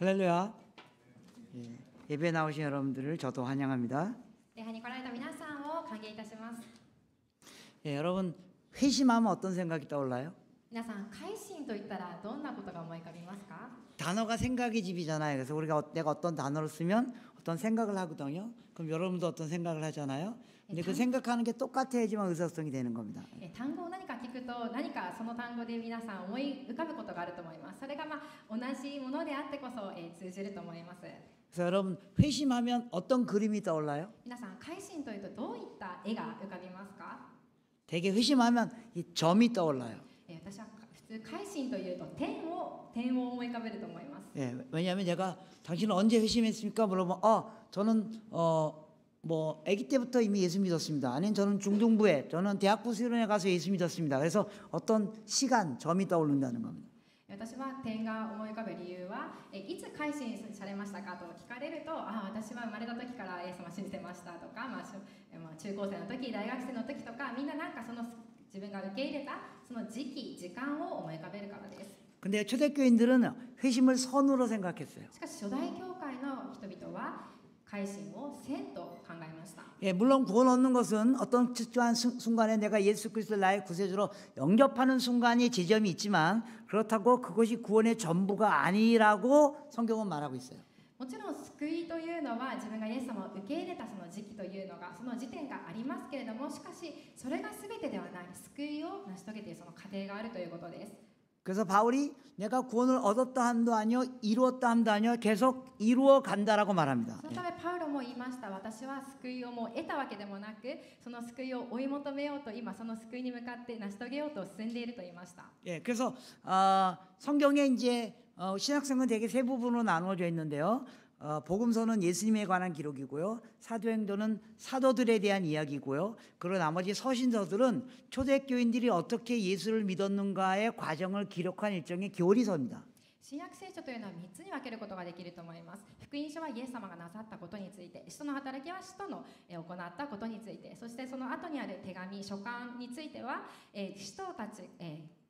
할렐루야. 예배 나오신 여러분들을 저도 환영합니다. 礼拝に来られた皆さんを歓迎いたします。 여러분 회심하면 어떤 생각이 떠올라요? 皆さん、改心と言ったらどんなことが思い浮かびますか？ 단어가 생각의 집이잖아요. 그래서 내가 어떤 단어를 쓰면 어떤 생각을 하거든요. 그럼 여러분도 어떤 생각을 하잖아요. 근데 그 생각하는 게 똑같아야지만 의사소통이 되는 겁니다. 単語を何か聞くと何かその単語で皆さん思い浮かぶことがあると思います。それが同じものであってこそ、通じると思います。 그래서 여러분 회심하면 어떤 그림이 떠올라요? 皆さん、改心というとどういった絵が浮かびますか？ 되게 회심하면 이 점이 떠올라요. 私は普通改心というと点を思い浮かべると思います。 왜냐하면 제가 당신은 언제 회심했습니까? 물어보면 저는 뭐 아기 때부터 이미 예수 믿었습니다. 아니면 저는 중등부에 저는 대학부 수련회 가서 예수 믿었습니다. 그래서 어떤 시간 점이 떠오른다는 겁니다. 私は点が思い浮かぶ理由はいつ改心されましたかと聞かれると、私は生まれた時からイエス様を信じてましたとか、中高生の時、大学生の時とか、みんななんかその自分が受け入れたその時間を思い浮かべるからです。 근데 초대교인들은 회심을 선으로 생각했어요. しかし初代教会の人々は改心を善と考えました。 물론 구원 얻는 것은 어떤 특정한 순간에 내가 예수 그리스도를 나의 구세주로 영접하는 순간이 지점이 있지만 그렇다고 그것이 구원의 전부가 아니라고 성경은 말하고 있어요. もちろん救いというのは自分がイエス様を受け入れたその時期というのがその時点がありますけれども、しかしそれが全てではない、救いを成し遂げているその過程があるということです。 그래서 바울이 내가 구원을 얻었다 함도 아니요 이루었다 함도 아니요 계속 이루어 간다라고 말합니다. そのためパウロも言いました。私は救いをもう得たわけでもなく、その救いを追い求めようと、今その救いに向かって成し遂げようと進んでいると言いました。 그래서 성경에 이제 신약성은 대개 세 부분으로 나누어져 있는데요. 복음서는 예수님에 관한 기록이고요. 사도행전은 사도들에 대한 이야기고요. 그리고 나머지 서신서들은 초대교인들이 어떻게 예수를 믿었는가의 과정을 기록한 일종의 교리서입니다. 新約聖書というのは3つに分けることができると思います。福音書はイエス様がなさったことについて、使徒の働きは使徒の行ったことについて、そしてその後にある手紙、書簡については、使徒たち、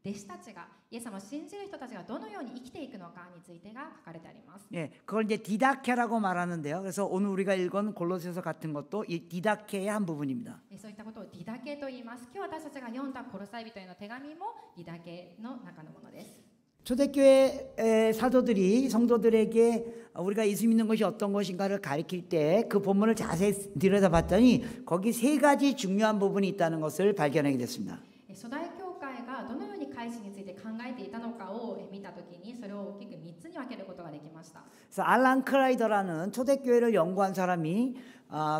弟子たちがイエス様を信じる人たちがどのように生きていくのかについてが書かれてあります。 그걸 이제 디다케라고 말하는데요. 그래서 오늘 우리가 읽은 골로새서 같은 것도 이 디다케의 한 부분입니다. そういったことをディダケと言います。今日私たちが読んだコロサイ人への手紙もディダケの中のものです。 초대교회 사도들이 성도들에게 우리가 예수 믿는 것이 어떤 것인가를 가르칠 때 그 본문을 자세히 들여다봤더니 거기 세 가지 중요한 부분이 있다는 것을 발견하게 됐습니다. 初代教会がどのように改心について考えていたのかを見たときに、それを大きく3つに分けることができました。 그래서 알란 크라이더라는 초대교회를 연구한 사람이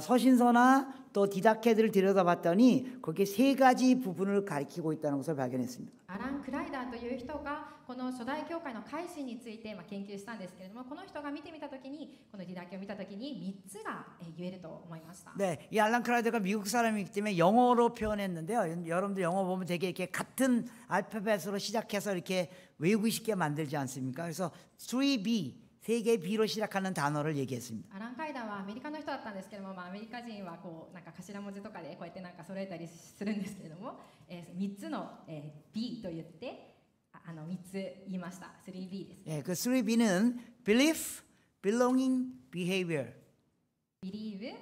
서신서나 또 디다케들을 들여다봤더니 거기에 세 가지 부분을 가리키고 있다는 것을 발견했습니다. アラン・クライダーという人がこの初代教会の改心について研究したんですけれども、この人が見てみたときに、このディダケを見たときに3つが言えると思いました。 네, 이 알란 크라이더가 미국 사람이기 때문에 영어로 표현했는데요. 여러분들 영어 보면 되게 이렇게 같은 알파벳으로 시작해서 이렇게 외우기 쉽게 만들지 않습니까? 그래서 3B 세 개의 B로 시작하는 단어를 얘기했습니다. アラン・クライダーはアメリカの人だったんですけども、アメリカ人はこうなんか頭文字とかでこうやってなんか揃えたりするんですけれども、3つの、B と言って3つ言いました。 3B です。 그 3B는 belief, belonging, behavior. Believe,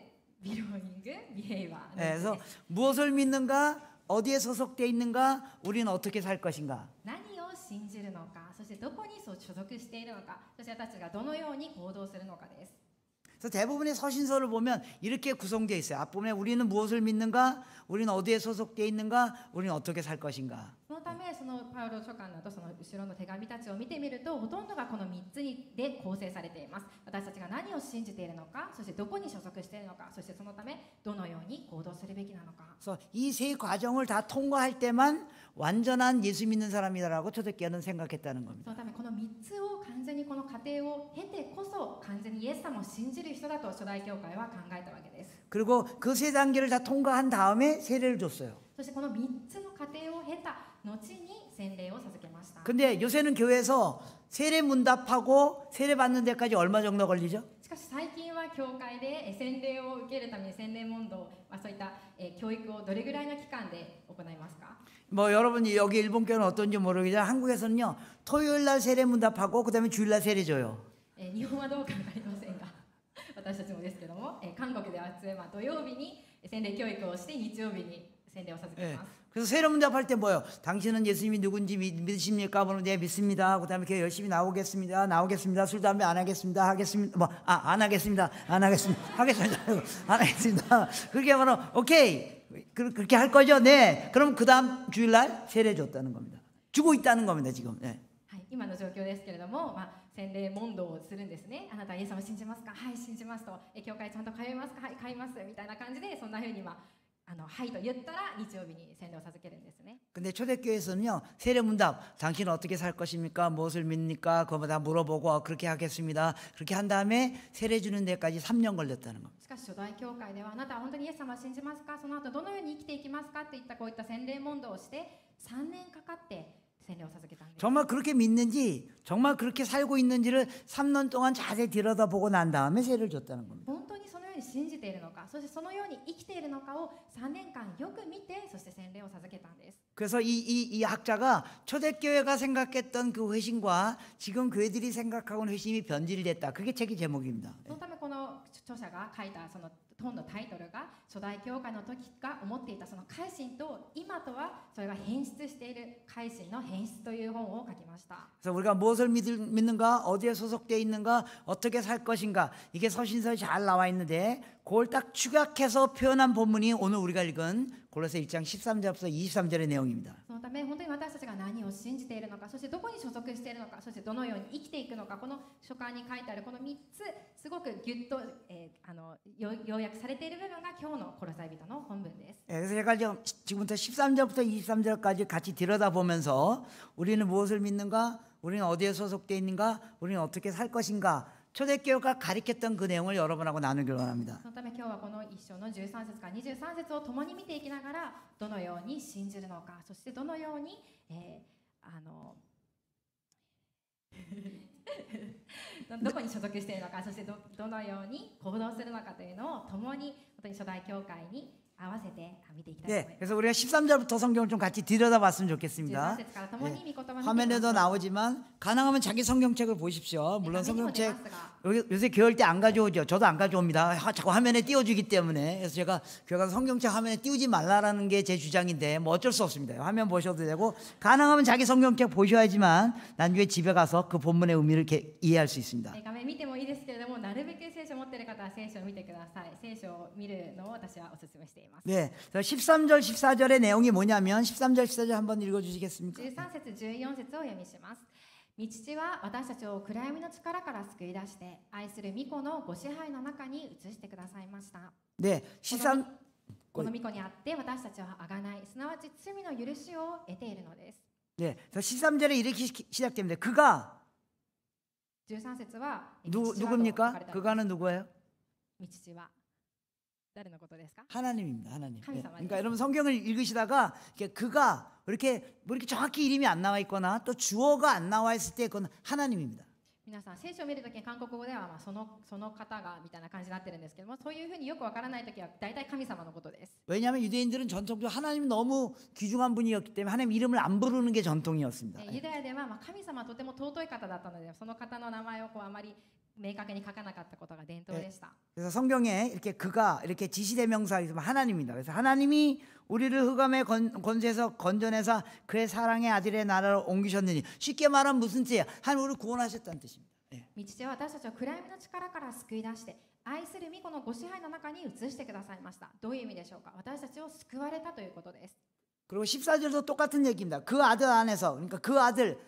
belonging, behavior. 그래서 무엇을 믿는가, 어디에 소속되어 있는가, 우리는 어떻게 살 것인가. 何を信じるのか、そしてどこに所属しているのか、そして私たちがどのように行動するのかです。 그래서 대부분의 서신서를 보면 이렇게 구성되어 있어요. 앞부분에 우리는 무엇을 믿는가, 우리는 어디에 소속되어 있는가, 우리는 어떻게 살 것인가. そのためそのパウロ書簡などその後ろの手紙たちを見てみると、ほとんどがこの3つで構成されています。私たちが何を信じているのか、そしてどこに所属しているのか、そしてそのためどのように行動するべきなのか。 그래서 이 세 과정을 다 통과할 때만 완전한 예수 믿는 사람이다라고 초대교회는 생각했다는 そ 겁니다. のためこの3つを完全にこの過程を経てこそ完全にイエス様を信じる人だと初代教会は考えたわけです。 그리고 그 세 단계를 다 통과한 다음에 세례를 줬어요. そしてこの3つの過程を経た後に洗礼を授けました。 근데 요새는 교회에서 세례 문답하고 세례 받는 데까지 얼마 정도 걸리죠? しかし最近は教会で洗礼を受けるために洗礼問答、そういった教育をどれぐらいの期間で行いますか？ 뭐 여러분이 여기 일본 교회는 어떤지 모르겠지만 한국에서는요 토요일 날 세례 문답하고 그다음에 주일 날 세례 줘요. 日本はどうか分かりませんが私たちもですけども、韓国では普通、土曜日に洗礼教育をして日曜日に洗礼を授けています。 그래서 세례문답할 때 뭐예요? 당신은 예수님이 누군지 믿으십니까? 그러면 네 믿습니다. 그다음에 교회 열심히 나오겠습니다. 술 담배 안 하겠습니다. 하겠습니다. 안 하겠습니다. 하겠습니다. 안 하겠습니다. 그렇게 하면 오케이. 그렇게 할 거죠? 네. 그럼 그다음 주일날 세례 줬다는 겁니다. 주고 있다는 겁니다, 지금. 네. はい、今の状況ですけれども、洗礼問答をするんですね。あなたはイエス様を信じますか？はい、信じますと。教会ちゃんと通いますか？はい、通いますみたいな感じで、そんな風にはいと言ったら日曜日に洗礼を授けるんですね。 근데 초대교회에서는요, 세례문답, 당신은 어떻게 살 것입니까? 무엇을 믿습니까? 그거 다 물어보고 그렇게 하겠습니다. 그렇게 한 다음에 세례 주는 데까지 3년 걸렸다는 겁니다. しかし初代教会ではあなたは本当にイエス様を信じますか？その後どのように生きていきますか？といったこういった洗礼問答をして3年かかって洗礼を授けたんです。 정말 그렇게 믿는지, 정말 그렇게 살고 있는지를 3년 동안 자세히 들여다보고 난 다음에 세례를 줬다는 겁니다. 本当にそのように信じているのか、そしてそのように生きているのかを3年間よく見て、そして洗礼を授けたんです。 그래서 이 학자가 초대교회가 생각했던 그 회심과 지금 교회들이 생각하고는 회심이 변질됐다. 그게 책의 제목입니다. そのためこの著者が書いたその本のタイトルが初代教会の時が思っていたその改心と今とはそれが変質している改心の変質という本を書きました。 그래서 우리가 무엇을 믿는가, 어디에 소속되어 있는가, 어떻게 살 것인가, 이게 서신서에 잘 나와 있는데 그걸 딱 축약해서 표현한 본문이 오늘 우리가 읽은 골로새 1장 13절부터 23절의 내용입니다. そのため本当に私たちが何を信じているのか、そしてどこに所属しているのか、そしてどのように生きていくのか、この書簡に書いてあるこの3つすごくぎゅっと、要約されている部分が今日のコロサイ人の本文です。 그래서 제가 지금부터 13절부터 23절까지 같이 들여다보면서 우리는 무엇을 믿는가, 우리는 어디에 소속되어 있는가, 우리는 어떻게 살 것인가, 초대교회가 가르쳤던 그 내용을 여러분하고 나누길 원합니다. そのため今日はこの一章の13節から23節を共に見ていきながら、どのように信じるのか、そしてどのように、どこに所属しているのか、そしてどのように行動するのかというのを共に本当に初代教会に合わせて見ていきたいと思います。 네, 그래서 우리가 13절부터 성경을 좀 같이 들여다봤으면 좋겠습니다. 13節から共に御言葉を見ていきま 화면에도 す。 나오지만 가능하면 자기 성경책을 보십시오. 물론 紙にも出 성경책 ますが 요새 교회할 때 안 가져오죠. 저도 안 가져옵니다. 자꾸 화면에 띄워주기 때문에. 그래서 제가 교회 가서 성경책 화면에 띄우지 말라라는 게 제 주장인데 뭐 어쩔 수 없습니다. 화면 보셔도 되고 가능하면 자기 성경책 보셔야지만 나중에 집에 가서 그 본문의 의미를 이해할 수 있습니다. 画面見てもいいですけれども、なるべく聖書を持っている方は聖書を見てください。聖書を見るのを私はお勧めしています。 네, 13절 14절의 내용이 뭐냐면 13절 14절 한번 읽어주시겠습니까? 13節14節をお読みします。御父は私たちを暗闇の力から救い出して愛する御子のご支配の中に移してくださいました。 네, 13この御子にあって私たちはあがない、すなわち罪の許しを得ているのです。 네, 13절에 이렇게 시작됩니다. 그가 13節は 누굽니까? 그가는 누구예요? 御父は誰のことですか？ 하나님입니다. 하나님. 네. 하나님. 그러니까 여러분 성경을 읽으시다가 그가 이렇게 뭐 이렇게 정확히 이름이 안 나와 있거나 또 주어가 안 나와 있을 때 그건 하나님입니다. 皆さん聖書を見るときに韓国語ではその方がみたいな感じになってるんですけども、そういうふうによくわからないときは大体神様のことです。 왜냐하면 유대인들은 전통적으로 하나님 너무 귀중한 분이었기 때문에 하나님 이름을 안 부르는 게 전통이었습니다. ユダヤでは神様はとても尊い方だったので、その方の名前をあまり明確に書かなかったことが伝統でした。 그래서 성경에 이렇게 그가 이렇게 지시대명사가 있으면 하나님입니다. 그래서 하나님이 우리를 흑암의 권세에서 건져내서 그의 사랑의 아들의 나라로 옮기셨느니 쉽게 말하면 무슨 뜻이에요? 하나님 우리를 구원하셨다는 뜻입니다. 예. 御父は私たちを暗闇の力から救い出して愛する御子のご支配の中に移してくださいました。どういう意味でしょうか？私たちを救われたということです。 그리고 14절도 똑같은 얘기입니다. 그 아들 안에서, 그러니까 그 아들,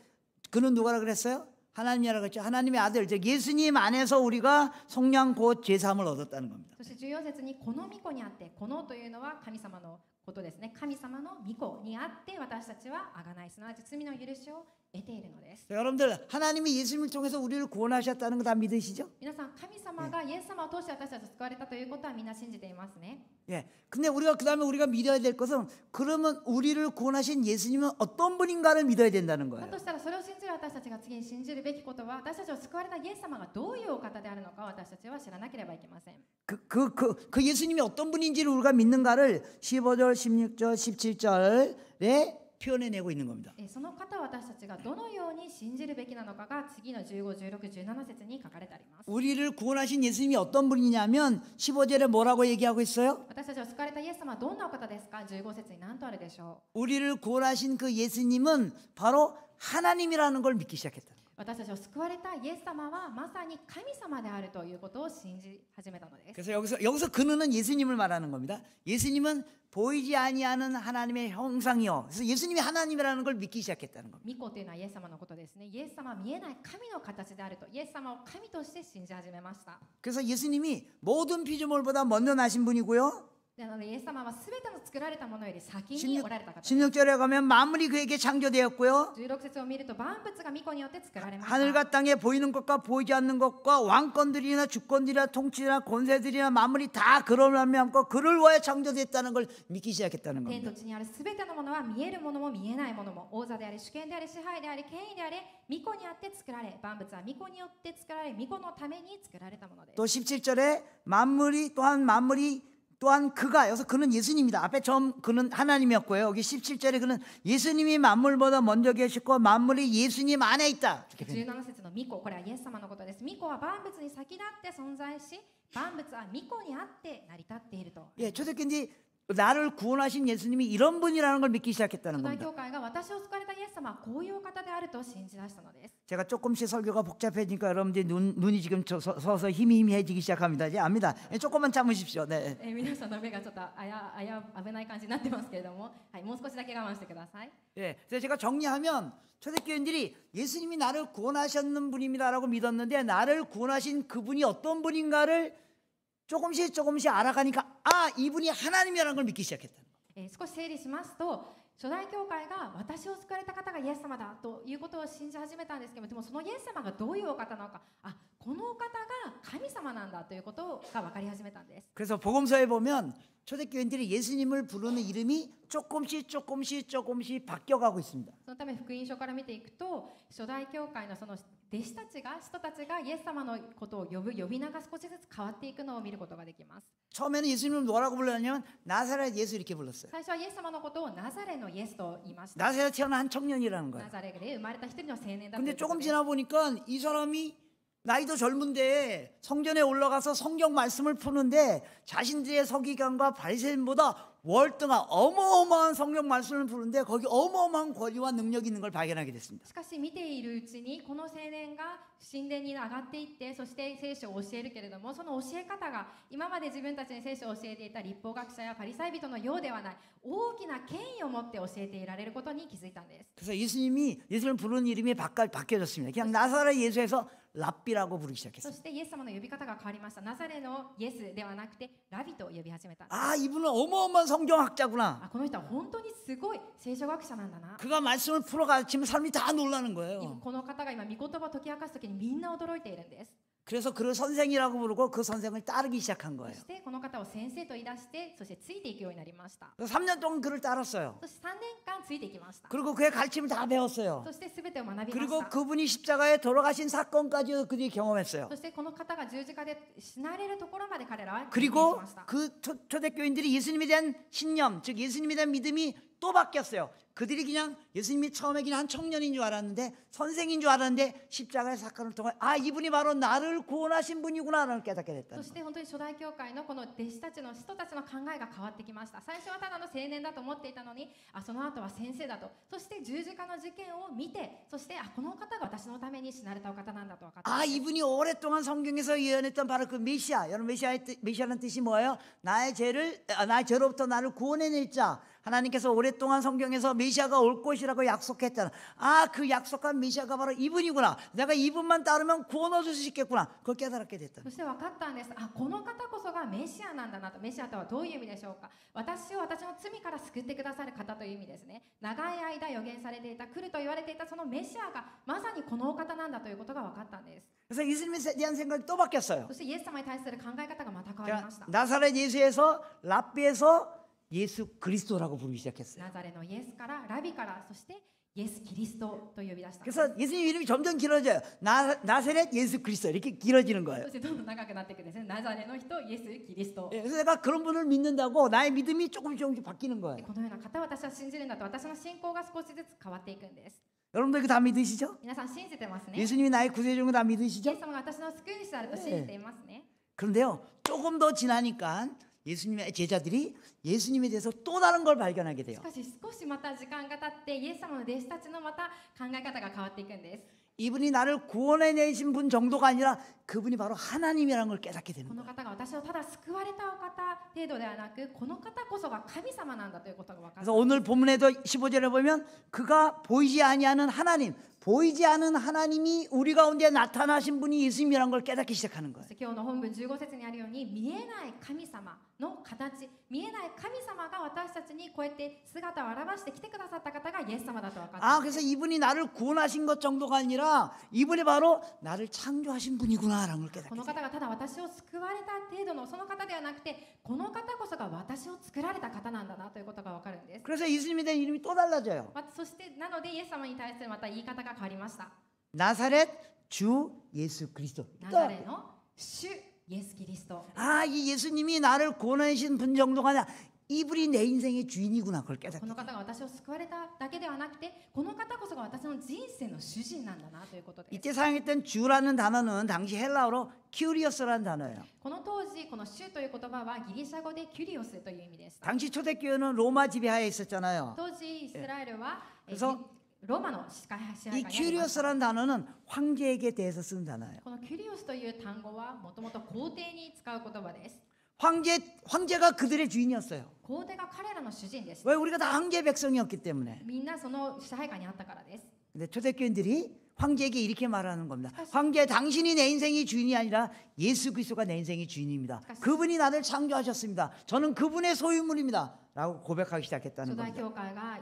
그는 누구라 그랬어요? 하나님이라고 했죠. 하나님의 아들, 즉 예수님 안에서 우리가 속량 곧 죄사함을 얻었다는 겁니다. そして14節にこの御子にあって、このというのは神様のことですね。神様の御子にあって私たちはあがない、すなわち罪の許しを得ているのです。 자, 여러분들 하나님이 예수님을 통해서 우리를 구원하셨다는 거 다 믿으시죠? 皆さん、神様がイエス様を通して私たちを救われたということはみんな信じていますね。 예. 근데 우리가 그다음에 우리가 믿어야 될 것은 그러면 우리를 구원하신 예수님은 어떤 분인가를 믿어야 된다는 だ 거예요. としたらそれを信じる私たちが次に信じるべきことは、私たちを救われたイエス様がどういうお方であるのか私たちは知らなければいけません。 그 예수님이 어떤 분인지를 우리가 믿는가를 15절, 16절, 17절에 표현해내고 있는 겁니다. その方を私たちがどのように信じるべきなのかが次の15、16、17節に書かれてあります。 우리를 구원하신 예수님이 어떤 분이냐면 15절에 뭐라고 얘기하고 있어요? 私たちを救われたイエス様はどんなお方ですか？15節に何とあるでしょ 우리를 구원하신 그 예수님은 바로 하나님이라는 걸 믿기 시작했다. う。私たちを救われたイエス様はまさに神様であるということを信じ始めたのです。 그래서 여기서 그는 예수님을 말하는 겁니다. 예수님은 보이지 아니하는 하나님의 형상이요. 그래서 예수님이 하나님이라는 걸 믿기 시작했다는 겁니다. 御子というのはイエス様のことですね。イエス様は見えない神の形であると、イエス様を神として信じ始めました。 그래서 예수님이 모든 피조물보다 먼저 나신 분이고요. なのでイエス様はすべての作られたものより先におられた方です。 16절에 가면 만물이 그에게 창조되었고요. 16節を見ると万物が御子によって作られました。 하늘과 땅에 보이는 것과 보이지 않는 것과 왕권들이나 주권들이나 통치나 권세들이나 만물이 다 그를 말미암고 그를 위하여 창조됐다는 걸 믿기 시작했다는 天 겁니다. と地にあるすべてのものは見えるものも見えないものも王座であり主権であり支配であり権威であり御子にあって作られ万物は御子によって作られ御子のために作られたものです。 또 17절에 만물이 또한 그가 여기서 그는 예수님이다. 앞에 처음 그는 하나님이었고요. 여기 17절에 그는 예수님이 만물보다 먼저 계시고 만물이 예수님 안에 있다. 이렇게 표현해요. 17節の御子、これはイエス様のことです。御子は万物に先立って存在し万物は御子にあって成り立っていると。 예, 초대교인들이 나를 구원하신 예수님이 이런 분이라는 걸 믿기 시작했다는 初代 겁니다. 教会が私を救われたイエス様はこういうお方であると信じ出したのです。 제가 조금씩 설교가 복잡해지니까 여러분들이 눈이 지금 서서 희미해지기 시작합니다. 이제 압니다. 예, 조금만 참으십시오. 네. 皆さんの目がちょっと危ない感じになってますけれども、はい、もう少しだけ我慢してください。 예, 그래서 제가 정리하면 초대교인들이 예수님이 나를 구원하셨는 분입니다라고 믿었는데 나를 구원하신 그분이 어떤 분인가를 조금씩 알아가니까 아, 이분이 하나님이라는 걸 믿기 시작했다. 少し整理しますと、初代教会が私を救われた方がイエス様だということを信じ始めたんですけども、でもそのイエス様がどういうお方なのか、あ、このお方が神様なんだということが分かり始めたんです。 그래서 복음서에 보면 초대교인들이 예수님을 부르는 이름이 조금씩 바뀌어가고 있습니다. そのため福音書から見ていくと、初代教会のその弟子たちが人たちがイエス様のことを呼び名が少しずつ変わっていくのを見ることができます。 처음에는 예수님을 뭐라고 불렀냐면 나사렛 예수 이렇게 불렀어요. 最初はイエス様のことをナザレのイエスと言いました。 나사렛 태어난 한 청년이라는 거예요. ナザレで生まれた一人の青年だとい 근데 うこと 조금 です。 지나 보니까 이 사람이 나이도 젊은데 성전에 올라가서 성경 말씀을 푸는데 자신들의 서기관과 바리새인보다 월등한 어마어마한 성경 말씀을 푸는데 거기 어마어마한 권위와 능력이 있는 걸 발견하게 됐습니다. しかし見ているうちにこの青年が神殿に上がっていってそして聖書を教えるけれどもその教え方が今まで自分たちに聖書を教えていた立法学者やパリサイ人のようではない大きな権威を持って教えていられることに気づいたんです。 그래서 예수님을 부르는 이름이 바뀌어졌습니다. 그냥 나사렛 예수에서 랍비라고 부르기 そ 시작했어요. してイエス様の呼び方が変わりました。ナザレのイエスではなくてラビと呼び始めたんです。 아, 이분은 어마어마한 성경학자구나. あ、この人は本当にすごい聖書学者なんだな。 그가 말씀을 풀어 가르치면 사람이 다 놀라는 거예요. この方が今御言葉を解き明かすときにみんな驚いているんです。 그래서 그를 선생이라고 부르고 그 선생을 따르기 시작한 そ 거예요. してこの方を先生と言い出してそしてついていくようになりました。 그래서 3년 동안 그를 따랐어요. そして3年間ついていきました。 그리고 그의 가르침을 다 배웠어요. そして全てを学びまし 그리고 た。 그분이 십자가에 돌아가신 사건까지 그들이 경험했어요. そしてこの方が十字架で死なれるところまで彼らは経験し 그리고 ました。 그 초대교인들이 예수님에 대한 신념, 즉 예수님에 대한 믿음이 또 바뀌었어요. 그들이 그냥 예수님이 처음에 그냥 한 청년인 줄 알았는데 선생인 줄 알았는데 십자가의 사건을 통해 아, 이분이 바로 나를 구원하신 분이구나라는 깨닫게 そ 됐다는 し 거예요. て本当に初代教会のこの弟子たちの人たちの考えが変わってきました。最初はただの青年だと思っていたのにその後は先生だと。そして十字架の事件を見てそしてこの方が私のために死なれたお方なんだと分かった。 아, 이분이 오랫동안 성경에서 예언했던 바로 그 메시아. 여러분 메시아라는 뜻이 뭐예요? 나의 죄로부터 나를 구원해낼 자. 하나님께서 오랫동안 성경에서 메시아가 올 것이라고 약속했잖아. 아, 그 약속한 메시아가 바로 이분이구나. 내가 이분만 따르면 구원 얻을 수 있겠구나. 그걸 깨달게 됐다. そして分かったんです。あ、この方こそがメシアなんだなと。メシアとはどういう意味でしょうか。私を私の罪から救ってくださる方という意味ですね。長い間予言されていた、来ると言われていたそのメシアがまさにこのお方なんだということが分かったんです。 그래서 예수님에 대한 생각이 또 바뀌었어요. そしてイエス様に対する考え方がまた変わりました。 나사렛 예수에서 랍비에서 예수 그리스도라고 부르기 시작했어요. ナザレのイエスからラビからそしてイエス・キリストと呼び出したんです。 그래서 예수님 이름이 점점 길어져요. 나사렛 예수 그리스도 이렇게 길어지는 거예요. そしてどんどん長くなっていくんですね。ナザレの人、イエス・キリスト。 예, 그래서 내가 그런 분을 믿는다고 나의 믿음이 조금씩 바뀌는 거예요. このような方を私は信じるんだと、私の信仰が少しずつ変わっていくんです。 여러분들 이거 다 믿으시죠? 皆さん信じてますね。 예수님이 나의 구세주인 거 다 イエ 믿으시죠? ス様が私の救い主であると信じていますね。 그런데요, 조금 더 지나니까 예수님의 제자들이 예수님에 대해서 또 다른 걸 발견하게 し 돼요. かし少しまた時間が経ってイエス様の弟子たちのまた考え方が変わっていくんです。 이분이 나를 구원해 내신 분 정도가 아니라 그분이 바로 하나님이라는 걸 깨닫게 こ 되는 の 거예요. 方が私をただ救われたお方程度ではなく、この方こそが神様なんだということが分かる。 그래서 오늘 본문에도 15절에 보면 그가 보이지 아니하는 하나님, 보이지 않은 하나님이 우리 가운데 나타나신 분이 예수님이라는 걸 깨닫기 시작하는 거예요. 今日の本文15節にあるように、見えない神様の形、見えない神様が私たちにこうやって姿を現してきてくださった方がイエス様だと分かった。 아, 그래서 이분이 나를 구원하신 것 정도가 아니라 이분이 바로 나를 창조하신 분이구나라는 걸 こ 깨닫게 の 돼요. 方がただ私を救われた程度のその方ではなくて、この方こそが私を作られた方なんだなということが分かるんです。 그래서 예수님에 대한 이름이 또 달라져요. そしてなのでイエス様に対するまた言い方が変わりました。 나사렛 주 예수 그리스도. ナザレの主イエス・キリスト。 아, 이 예수님이 나를 구원하신 분 정도가 아니라 이분이 내 인생의 주인이구나 그걸 こ 깨닫게 の 돼요. 方が私を救われただけではなくて、この方こそが私の人生の主人なんだなということです。 이때 사용했던 주라는 단어는 당시 헬라어로 큐리어스라는 단어예요. この当時、この主という言葉はギリシャ語でキュリオスという意味です。 당시 초대교회는 로마 지배하에 있었잖아요. 当時イスラエルは그래서 ローマの支配 이 下にありました。 큐리어스라는 단어는 황제에게 대해서 쓰는 단어예요. このキュリオスという単語はもともと皇帝に使う言葉です。 황제가 그들의 주인이었어요. 皇帝が彼らの主人です。 왜? 우리가 다 황제 백성이었기 때문에. みんなその支配下にあったからです。 근데 초대교인들이 황제에게 이렇게 말하는 겁니다. 황제, 당신이 내 인생의 주인이 아니라 예수 그리스도가 내 인생의 주인입니다. 그분이 나를 창조하셨습니다. 저는 그분의 소유물입니다. 라고 고백하기 初 시작했다는 代 겁니다. 教会が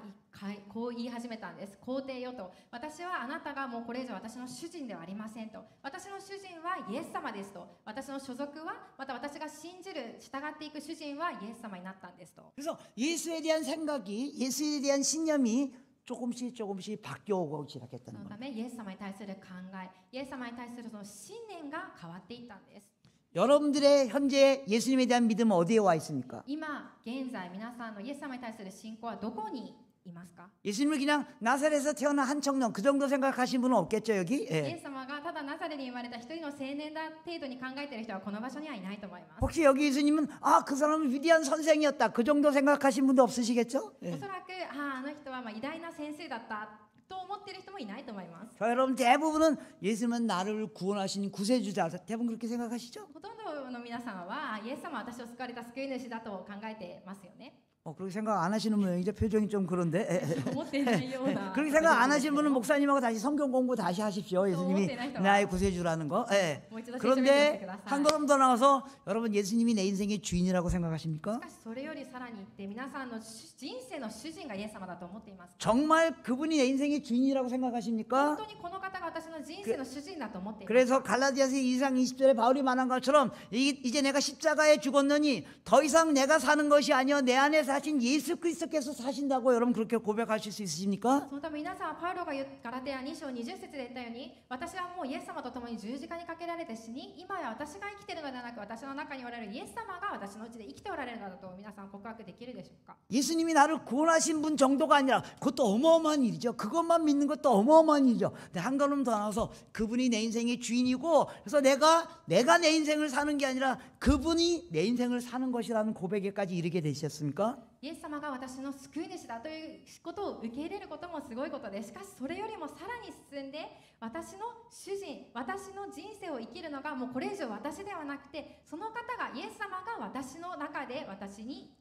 こう言い始めたんです。皇帝よと、私はあなたがもうこれ以上私の主人ではありませんと、私の主人はイエス様ですと、私の所属はまた私が信じる従っていく主人はイエス様になったんですと。 그래서 예수에 대한 생각이, 예수에 대한 신념이 조금씩 바뀌어오고 そ 시작했다는 の 겁니다. ためイエス様に対する考え、イエス様に対するその信念が変わっていったんです。 여러분들의 현재 예수님에 대한 믿음은 어디에 와 있습니까? 今現在皆さんのイエス様に対する信仰はどこにいますか？ 예수님을 그냥 나사렛에서 태어난 한 청년 그 정도 생각하신 분은 없겠죠 여기? イエス様がただナザレに生まれた一人の青年だ程度に考えている人はこの場所にはいないと思います。 혹시 여기 예수님은 아, 그 사람은 위대한 선생이었다 그 정도 생각하신 분도 없으시겠죠? おそらくあの人は偉大な先生だったと思っている人もいないと思います。 자, 여러분 대부분은 예수님은 나를 구원하신 구세주다 대부분 그렇게 생각하시죠? ほとんどの皆さんはイエス様は私を救われた救い主だと考えてますよね。 그렇게 생각 안 하시는 모양이죠. 표정이 좀 그런데. 思っていないような。 그렇게 생각 안 하시는 분은 목사님하고 다시 성경 공부 다시 하십시오. 예수님이 나의 구세주라는 거. 예. 그런데 한 걸음 더 나가서 여러분 예수님이 내 인생의 주인이라고 し 생각하십니까? かしそれよりさらに言って皆さんの人生の主人がイエス様だと思っています。 정말 그분이 내 인생의 주인이라고 本 생각하십니까? 当にこの方が私の人生の主人だと思っています。 그래서 갈라디아서 2장 20절에 바울이 말한 것처럼 이제 내가 십자가에 죽었느니 더 이상 내가 사는 것이 아니여 내 안에 사신 예수 그리스도께서 사신다고 여러분 그렇게 고백하실 수 있으십니까? そのため皆さんはパウロがガラテヤ2章20節で言ったように、私はもうイエス様と共に十字架にかけられて死に、今や私が生きているのではなく、私の中におられるイエス様が私のうちで生きておられるのだと皆さん告白できるでしょうか？ 예수님이 나를 구원하신 분 정도가 아니라 그것도 어마어마한 일이죠. 그것만 믿는 것도 어마어마한 일이죠. 근데 한 걸음 더 나가서 그분이 내 인생의 주인이고 그래서 내가 내 인생을 사는 게 아니라 그분이 내 인생을 사는 것이라는 고백에까지 이르게 되셨습니까? イエス様が私の救い主だということを受け入れることもすごいことです。しかしそれよりもさらに進んで、私の主人、私の人生を生きるのがもうこれ以上私ではなくて、その方がイエス様が私の中で私に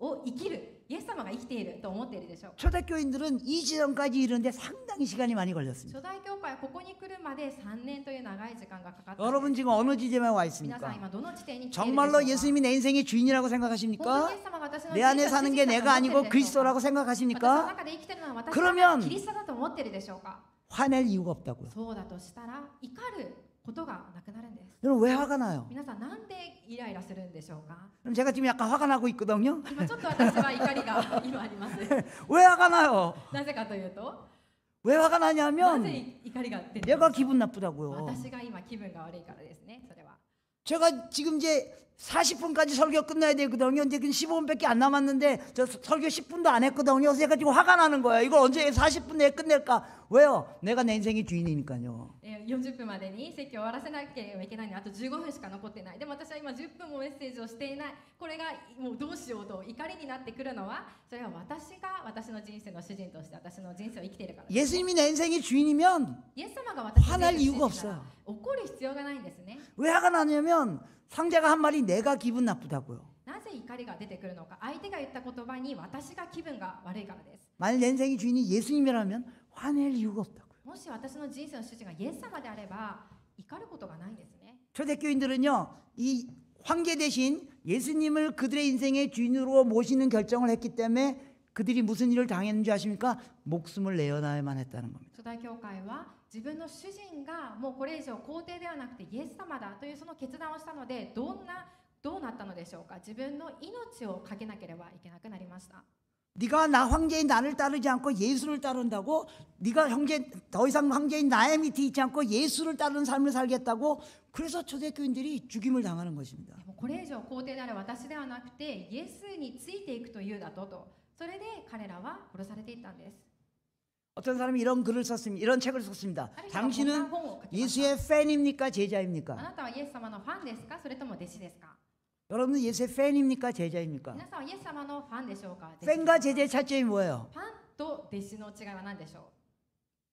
を生きる、イエス様が生きていると思っているでしょう。 초대교인들은 이 지점까지 이르는데 상당히 시간이 많이 걸렸습니다. 初代教会はここに来るまで3年という長い時間がかかったんです。 여러분 지금 어느 지점에 와 皆さん 있습니까? 今どの地点に来ているでしょうか？ 정말로 예수님이 내 인생의 주인이라고 本当 생각하십니까? にイエス様が私の 내 人 안에 生の 사는 主 게 人だと 내가 思っている 아니고 でしょうか？ 그리스도라고 私の 생각하십니까? 中で生きているのは私 그러면 がキリストだと思っているでしょうか？ 화낼 이유가 없다고요. そうだとしたら怒ることがなくなるんです。 여러분 왜 화가 나요? 皆さんなんでイライラするんでしょうか？ 그럼 제가 지금 약간 화가 나고 있거든요. 今ちょっと私は怒りが今あります。 왜 화가 나요? なぜかというと、왜 화가 な 나냐면 ぜ怒りが出てる 내가 기분 나쁘다고요. 私が今気分が悪いからですね。それは 제가 지금 이제 40분까지 설교 끝나야 되거든요. 이제 15분밖에 안 남았는데 저 설교 10분도 안 했거든요. 그래서 제가 지금 화가 나는 거예요. 이걸 언제 40분 내에 끝낼까? 왜요? 내가 내 인생의 주인이니까요. 40分までに説教を終わらせなければいけないのにあと15分しか残ってない。でも私は今10分もメッセージをしていない。これがもうどうしようと怒りになってくるのは、それは私が私の人生の主人として私の人生を生きているからです。 예수님이 내 인생의 주인이면 イエス様が私の 화날 人生 이유가 の主人なら 없어요. 怒る必要がないんですね。 왜 화가 나냐면 상대가 한 말이 내가 기분 나쁘다고요. なぜ怒りが出てくるのか。相手が言った言葉に私が気分が悪いからです。 만일 내 인생의 주인이 예수님이라면 화낼 이유가 없다고요. もし私の人生の主人がイエス様であれば怒ることがないんですね。 초대교인들은요, 이 황제 대신 예수님을 그들의 인생의 주인으로 모시는 결정을 했기 때문에 그들이 무슨 일을 당했는지 아십니까? 목숨을 내어놔야만 했다는 겁니다. 初代教会は自分の主人がもうこれ以上皇帝ではなくてイエス様だというその決断をしたのでどうなったのでしょうか。自分の命を懸けなければいけなくなりました。 네가 나 황제인 나를 따르지 않고 예수를 따른다고? 네가 형제 더 이상 황제인 나의 밑에 있지 않고 예수를 따르는 삶을 살겠다고? 그래서 초대교인들이 죽임을 당하는 것입니다. でもこれ以上皇帝である私ではなくてイエスについていくというだとそれで彼らは殺されていったんです。 어떤 사람이 이런 글을 썼습니다. 이런 책을 썼습니다. ある人はこんな 당신은 本を書きました。 예수의 팬입니까? あ 제자입니까? なたはイエス様のファンですか、それとも弟子ですか。 여러분은 예수의 팬입니까? 제자입니까? 皆さんはイエス様のファンでしょうか。弟子ですか。 팬과 제자의 차이점이 뭐예요? ファンと弟子の違いは何でしょう。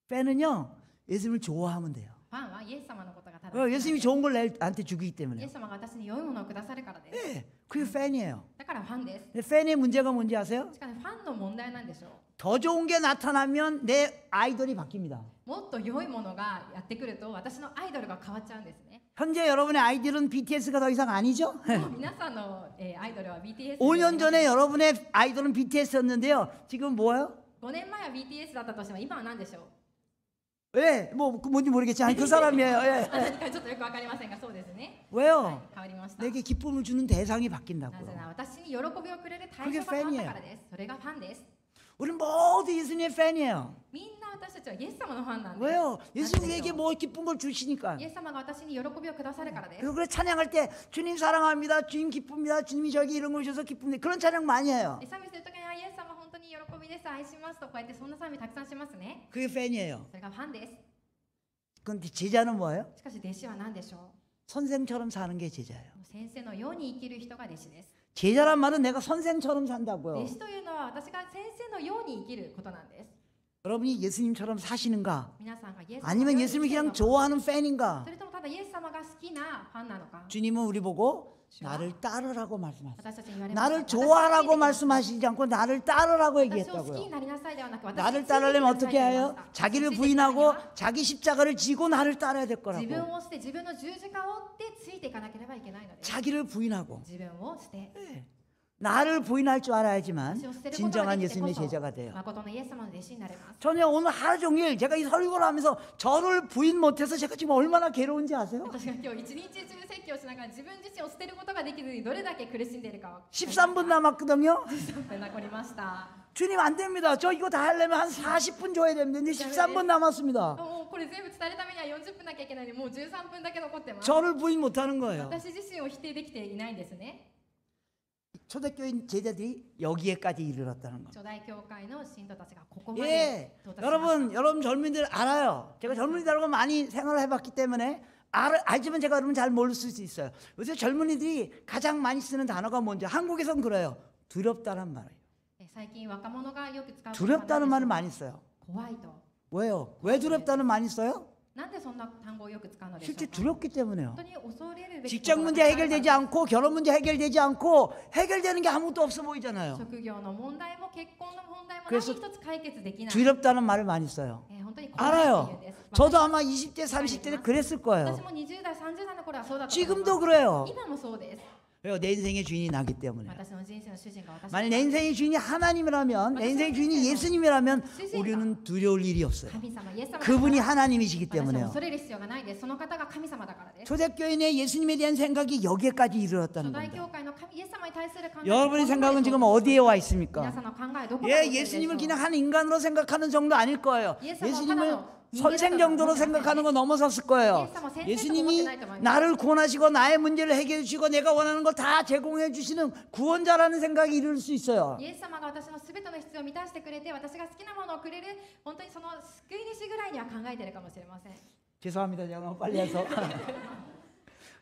팬은요, 예수님을 좋아하면 돼요. ファンはイエス様のことがただ好きなんです。 예수님이 좋은 걸 나한테 주기 イ 때문에. エス様が私に良いものをくださるからです。 네, 그게 팬이에요. だからファンです。 근데 팬의 문제가 뭔지 아세요? しかしファンの問題なんでしょう。 더 좋은 게 나타나면 내 아이돌이 바뀝니다. もっと良いものがやってくると私のアイドルが変わっちゃうんですね。 현재 여러분의 아이돌은 BTS가 더 이상 아니죠? もう皆さんの、アイドルは BTS 5년 전에 여러분의 아이돌은 BTS였는데요. 지금 뭐예요? 5年前は BTS だったとしても今は何でしょう。 왜? 뭐 뭔지 모르겠지만 그 사람이에요. 예. 何かちょっとよくわかりませんがそうですね。 왜요? 変わりました。 내게 기쁨을 주는 대상이 なぜ 바뀐다고요. なら私に喜びをくれる対象が変わったからです。それがファンです。 우리는 모두 예수님의 팬이에요. みんな私たちはイエス様のファンなんです。 왜요? 예수님 우리에게 뭐 기쁜 걸 주시니까. イエス様が私に喜びをくださるからです。 그래서 찬양할 때 주님 사랑합니다. 주님 기쁩니다. 주님이 저에게 이런 걸 주셔서 기쁩니다. 그런 찬양 많이 해요. 賛美するときにはイエス様本当に喜びです、愛しますとこうやってそんな賛美たくさんしますね。 그게 팬이에요. それがファンです。 그런데 제자는 뭐예요? しかし弟子は何でしょ 선생처럼 사는 게 제자예요. う。先生のように生きる人が弟子です。 제자란 말은 내가 선생처럼 산다고요. 弟子というのは私が先生のように生きることなんです。 여러분이 예수님처럼 사시는가? 皆さんがイエス様のよう 아니면 に生 예수님을 きている 그냥 のか、 좋아하는 팬인가? それともただイエス様が好きなファンなのか。 주님은 우리 보고 나를 따르라고 말씀하세요. 私たちに言われました。 나를 좋아하라고 말씀하시지 않고 나를 따르라고 私を好き 얘기했다고요. になりなさいではなく、私 나를 についてきな 따르려면 さいと 어떻게 言いま 해요? した。 자기를 ついていくためには 부인하고 자기 십자가를 지고 나를 따라야 될 自 거라고. 分を捨て自分の十字架を追ってついていかなければいけないのです。 자기를 부인하고 自分を捨て 나를 부인할 줄 알아야지만 私を捨てることが 진정한 できて 예수님의 こそ 제자가 돼요. 誠のイエス様の弟子になれます。 저는 오늘 하루 종일 제가 이 설교를 하면서 저를 부인 못해서 제가 지금 얼마나 괴로운지 아세요? 私が今日一日中説教しながら自分自身を捨てることができずにどれだけ苦しんでいるかを 13분 남았거든요. 13分残りました。 주님 안 됩니다. 저 이거 다 하려면 한 40분 줘야 되는데 13분 남았습니다. もうこれ全部伝えるためには40分なきゃいけないのでもう13分だけ残ってます。 저를 부인 못하는 거예요. 私自身を否定できていないんですね。 초대교인 제자들이 여기에까지 이르렀다는 거. 初代教会の信徒たちがここまで 예, 到達しました。 여러분 젊은이들 알아요. 제가 젊은이들하고 많이 생활을 해봤기 때문에 알지만 제가 여러분 잘 모를 수 있어요. 요새 젊은이들이 가장 많이 쓰는 단어가 뭔지 한국에선 그래요. 두렵다는 말이에요. 最近若者がよく使う 두렵다는 말을 많이 써요. 怖いと。 왜요? 왜 두렵다는 많이 써요? なんでそんな単語をよく使うのでしょう 실제 か。 두렵기 때문에요. 本当に恐れるべきこと 직장 が 문제 たくさんある 해결되지 않고 결혼 문제 해결되지 않고 해결되는 게 아무것도 없어 보이잖아요. 職業の問題も結婚の問題も何 그래서 一つ解決できない。 두렵다는 말을 많이 써요. 本当に怖いっていうん 알아요. です。 저도 아마 20대, 30대 때 그랬을 私 거예요. も20代、30代の頃はそうだったと思います。 지금도 그래요. 今もそうです。 왜요? 내 인생의 주인이 나기 때문에. 私の人生の主人が私 만약 내 인생의 주인이 하나님이라면, 내 인생의 주인이 예수님이라면 우리는 두려울 일이 없어요. 神様イエス様だから 그분이 하나님이시기 私は 때문에요. 恐れる必要がないです。その方が神様だからです。 초대교인의 예수님에 대한 생각이 여기까지 初 이르렀다는 代 겁니다. 教会の神イエス様に対する考え 여러분의 생각은 지금 어디에 와 있습니까? 皆さんの考えどこ 예, に置いてるでしょう 예수님을 그냥 한 인간으로 생각하는 정도 아닐 거예요. 예수님을 선생 정도로 생각하는 거 넘어섰을 거예요. 예수님이 나를 구원하시고 나의 문제를 해결해 주시고 내가 원하는 걸 다 제공해 주시는 구원자라는 생각이 이룰 수 있어요. イエス様が私のすべての必要を満たしてくれて私が好きなものをくれる本当にその救い主ぐらいには考えているかもしれません。 죄송합니다. 제가 너무 빨리 해서.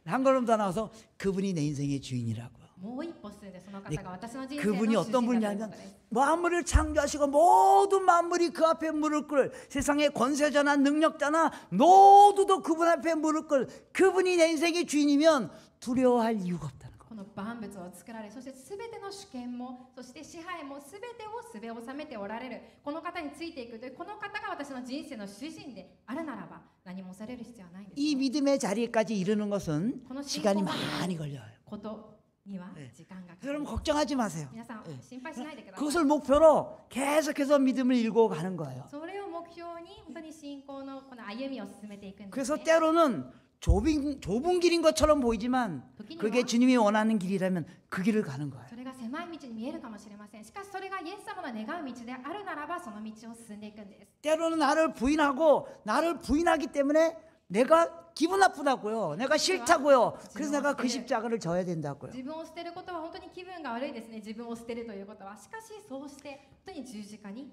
한 걸음 더 나와서 그분이 내 인생의 주인이라고요. もう一歩進んでその方が私の人生 그분이 の主 어떤 人だというこ 분이냐면 とです。 만물을 창조하시고 모든 만물이 그 앞에 무릎 꿇을 세상의 권세자나 능력자나 모두도 그분 앞에 무릎 꿇을 그분이 내 인생의 주인이면 두려워할 이유가 없다는 거. この万物を作られ、そしてすべての主権も、そして支配もすべてをすべ収めておられるこの方についていくというこの方が私の人生の主人であるならば何も恐れる必要はないんです。 이 믿음의 자리에까지 이르는 것은 시간이 많이 걸려요. ことには時間がかか 여러분 る。 걱정하지 마세요. 皆さん心配しないでください。 그것을 목표로 계속해서 믿음을 일고 가는 거예요. それを目標に本当に信仰のこの歩みを進めていくんです、 그래서 ね。 때로는 좁은 길인 것처럼 보이지만 그게 주님이 원하는 길이라면 그 길을 가는 거예요. それが狭い道に見えるかもしれません。しかしそれがイエス様の願う道であるならばその道を進んでいくんです。 때로는 나를 부인하기 때문에 내가 기분 나쁘다고요. 내가 싫다고요. 그래서 내가 그 십자가를 져야 된다고요. 自分を捨てることは本当に気分が悪いですね。自分を捨てるということは。しかしそうして本当に十字架に、